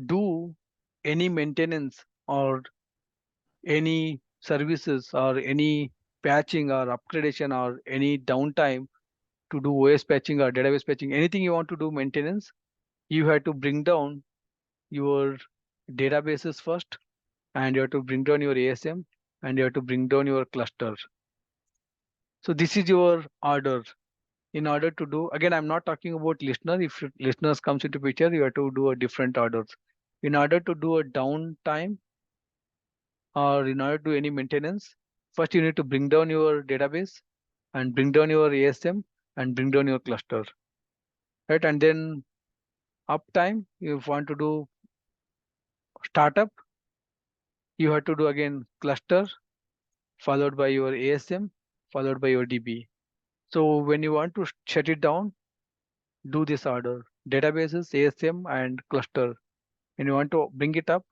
do any maintenance or any services or any patching or upgradation or any downtime to do OS patching or database patching, anything you want to do maintenance, you have to bring down your databases first, and you have to bring down your ASM, and you have to bring down your cluster. So this is your order. In order to do, again, I'm not talking about listener. If listeners comes into picture, you have to do a different orders. In order to do a downtime or in order to do any maintenance, first you need to bring down your database and bring down your ASM and bring down your cluster, right? And then uptime, if you want to do startup, you have to do again cluster followed by your ASM followed by your DB. So when you want to shut it down, do this order: databases, ASM, and cluster. When you want to bring it up,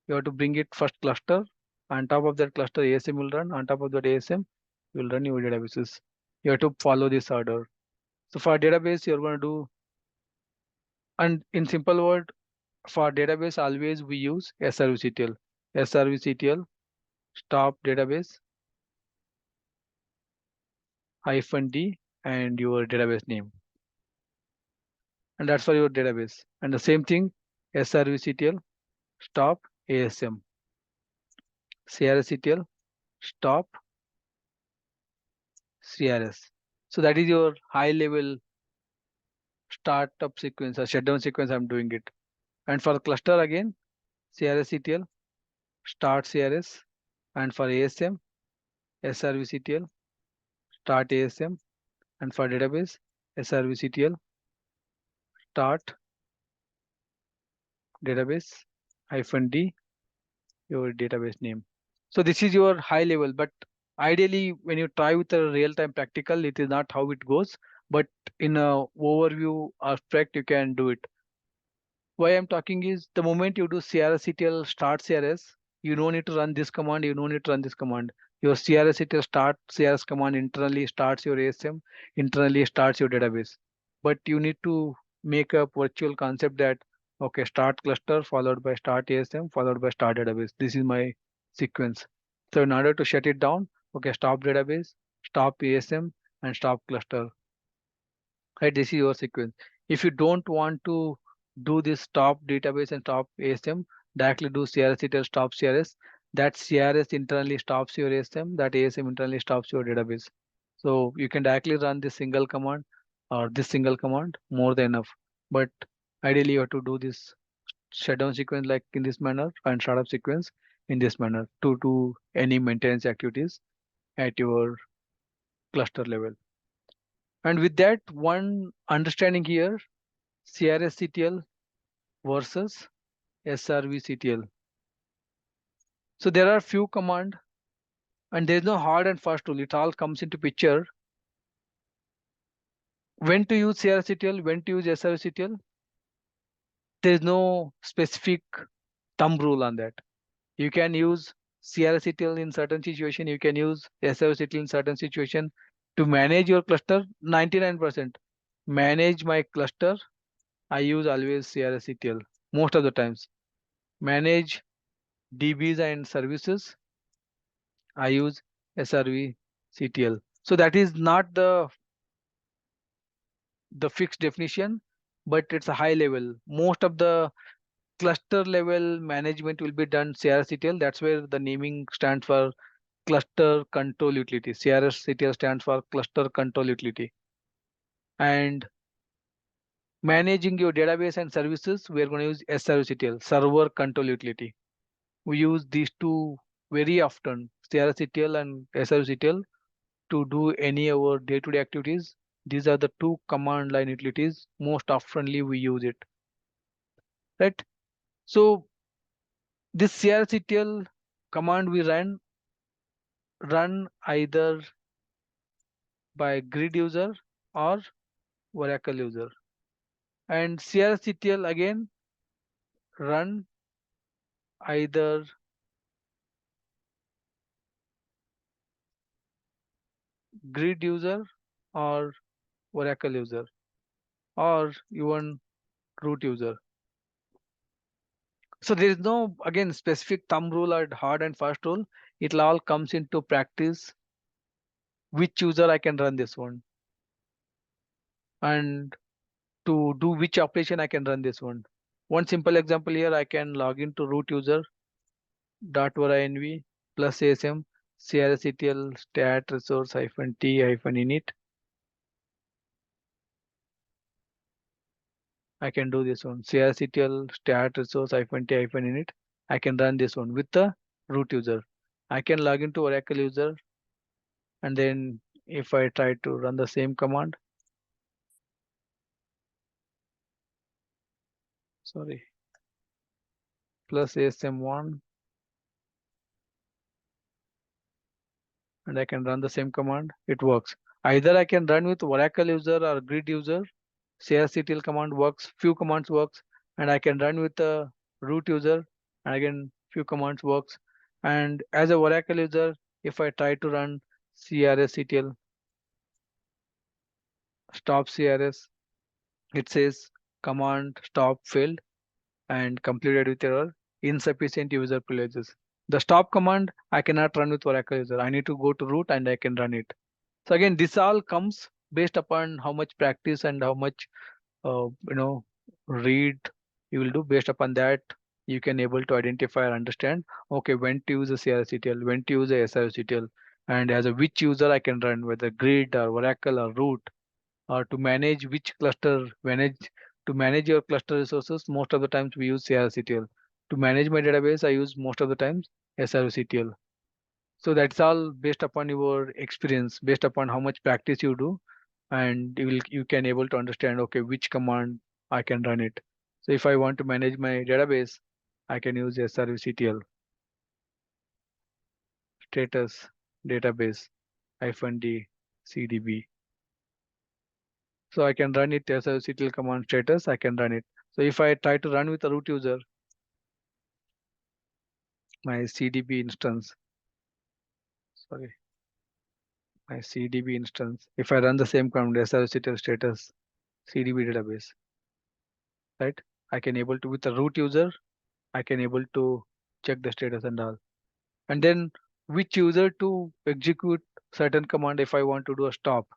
you have to bring it first cluster. On top of that cluster, ASM will run. On top of that ASM, you will run your databases. You have to follow this order. So for database, you're going to do, and in simple word, for database, always we use srvctl. srvctl stop database -d and your database name. And that's for your database. And the same thing, srvctl stop ASM. crctl stop CRS. So that is your high level startup sequence or shutdown sequence. I'm doing it. And for cluster again, CRSCTL start CRS, and for ASM, SRVCTL start ASM, and for database, SRVCTL start database -d, your database name. So this is your high level, but ideally when you try with a real-time practical, it is not how it goes, but in a overview aspect, you can do it. Why I'm talking is the moment you do CRSCTL start CRS, you don't need to run this command, you don't need to run this command. Your CRS-CTL start CRS command internally starts your ASM, internally starts your database. But you need to make a virtual concept that, okay, start cluster followed by start ASM followed by start database. This is my sequence. So in order to shut it down, okay, stop database, stop ASM, and stop cluster. Right, this is your sequence. If you don't want to do this stop database and stop ASM, directly do CRS-CTL stop CRS. That CRS internally stops your ASM, that ASM internally stops your database. So you can directly run this single command or this single command, more than enough. But ideally you have to do this shutdown sequence like in this manner and startup sequence in this manner to do any maintenance activities at your cluster level. And with that one understanding here, CRS-CTL versus SRV-CTL. So there are few command and there is no hard and fast rule. It all comes into picture. When to use CRS-CTL, when to use SRV-CTL. There is no specific thumb rule on that. You can use CRS-CTL in certain situation. You can use SRV-CTL in certain situation. To manage your cluster, 99%. Manage my cluster, I use always CRS-CTL most of the times. Manage DBs and services, I use SRV-CTL. So that is not the fixed definition, but it's a high level. Most of the cluster level management will be done CRS-CTL. That's where the naming stands for cluster control utility. CRS-CTL stands for cluster control utility. And managing your database and services, we're going to use SRV-CTL, server control utility. We use these two very often, CRS-CTL and SRV-CTL, to do any of our day-to-day activities. These are the two command line utilities most oftenly we use it, right? So this CRS-CTL command we run either by grid user or Oracle user, and CRS-CTL again run either grid user or Oracle user or even root user. So there is no, again, specific thumb rule or hard and fast rule. It all comes into practice. Which user I can run this one, and to do which operation I can run this one. One simple example here, I can log into root user .inv plus asm CRS-CTL stat resource -t -init. I can do this one, CRS-CTL stat resource -t -init. I can run this one with the root user. I can log into Oracle user, and then if I try to run the same command, sorry, plus asm1, and I can run the same command, it works. Either I can run with Oracle user or grid user, CRS-CTL command works, few commands works, and I can run with the root user, and again few commands works. And as a Oracle user, if I try to run CRS-CTL stop CRS, it says command stop failed and completed with error, insufficient user privileges. The stop command I cannot run with Oracle user. I need to go to root and I can run it. So again, this all comes based upon how much practice and how much read you will do. Based upon that, you can able to identify or understand, okay, when to use a CRS-CTL, when to use a SRV-CTL, and as a which user I can run, whether grid or Oracle or root, or to manage which cluster, to manage your cluster resources. Most of the times we use CRS-CTL. To manage my database, I use most of the times SRV-CTL. So that's all based upon your experience, based upon how much practice you do, and you can able to understand, okay, which command I can run it. So if I want to manage my database, I can use SRV-CTL status database -d cdb. So I can run it SRV-CTL command status, I can run it. So if I try to run with a root user, my cdb instance, sorry, my CDB instance. If I run the same command SRCTL status CDB database, right? I can able to, with the root user, I can able to check the status and all. And then which user to execute certain command if I want to do a stop.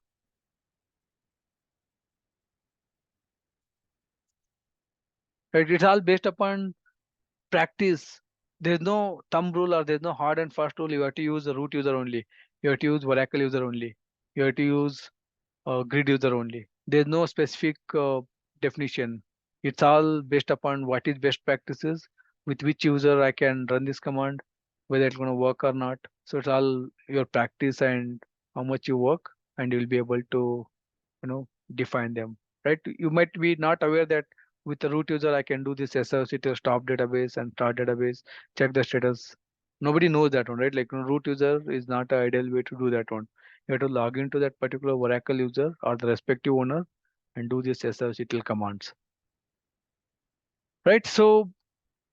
Right? It's all based upon practice. There's no thumb rule or there's no hard and fast rule. You have to use the root user only. You have to use Oracle user only. You have to use grid user only. There's no specific definition. It's all based upon what is best practices, with which user I can run this command, whether it's going to work or not. So it's all your practice and how much you work, and you'll be able to, define them, right? You might be not aware that with the root user, I can do this SRC stop database and start database, check the status. Nobody knows that one, right? Like root user is not an ideal way to do that one. You have to log into that particular Oracle user or the respective owner and do this SRC commands. Right. So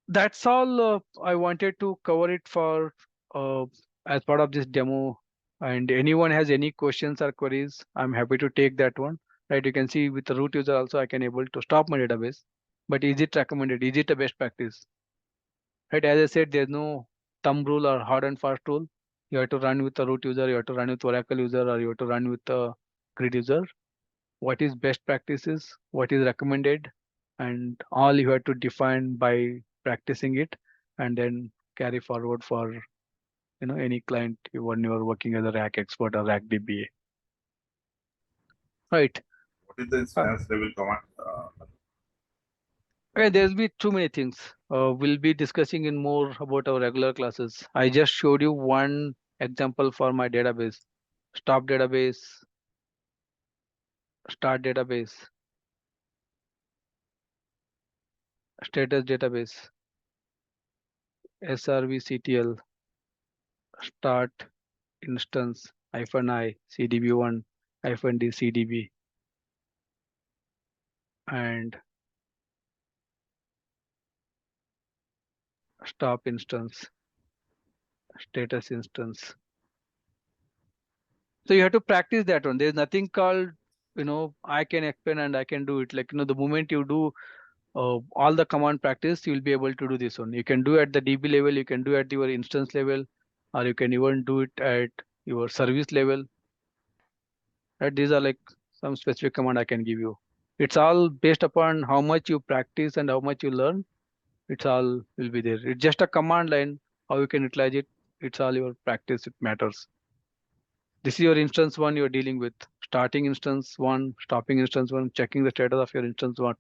that's all I wanted to cover it for as part of this demo. And anyone has any questions or queries, I'm happy to take that one. Right. You can see with the root user also, I can able to stop my database. But is it recommended? Is it a best practice? Right. As I said, there's no thumb rule or hard and fast rule. You have to run with the root user, you have to run with Oracle user, or you have to run with the grid user. What is best practices, what is recommended, and all you have to define by practicing it and then carry forward for any client when you are working as a RAC expert or RAC DBA. Right. What is the instance level command? Okay, there'll be too many things. We'll be discussing in more about our regular classes. I just showed you one example for my database. Stop database, start database, status database, SRVCTL, start instance -I CDB1 -D CDB, and stop instance, status instance. So you have to practice that one. There's nothing called, I can explain and I can do it. Like, the moment you do all the command practice, you'll be able to do this one. You can do at the DB level, you can do at your instance level, or you can even do it at your service level. Right? These are like some specific command I can give you. It's all based upon how much you practice and how much you learn. It's all will be there. It's just a command line. How you can utilize it, it's all your practice. It matters. This is your instance one you're dealing with. Starting instance one, stopping instance one, checking the status of your instance one.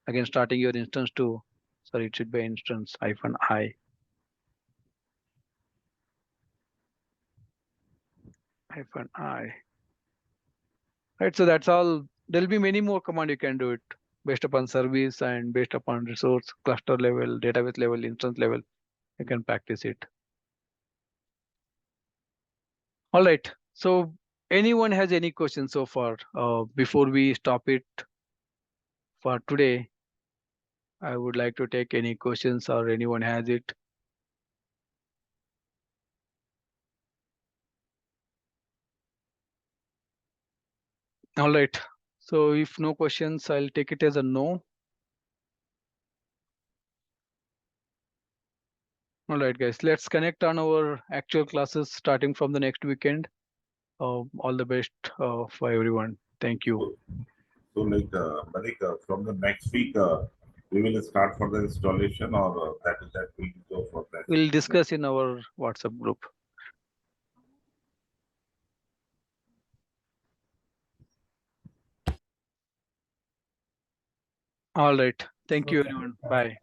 Again, starting your instance two. Sorry, it should be instance -I. -I. Right. So that's all. There'll be many more command you can do it based upon service and based upon resource, cluster level, database level, instance level. You can practice it. All right. So anyone has any questions so far? Before we stop it for today, I would like to take any questions or anyone has it. All right. So if no questions, I'll take it as a no. All right, guys, let's connect on our actual classes starting from the next weekend. All the best for everyone. Thank you. So like, Malik, from the next week, we will start for the installation, or that will go for that. We'll discuss in our WhatsApp group. All right. Thank you, everyone. Bye.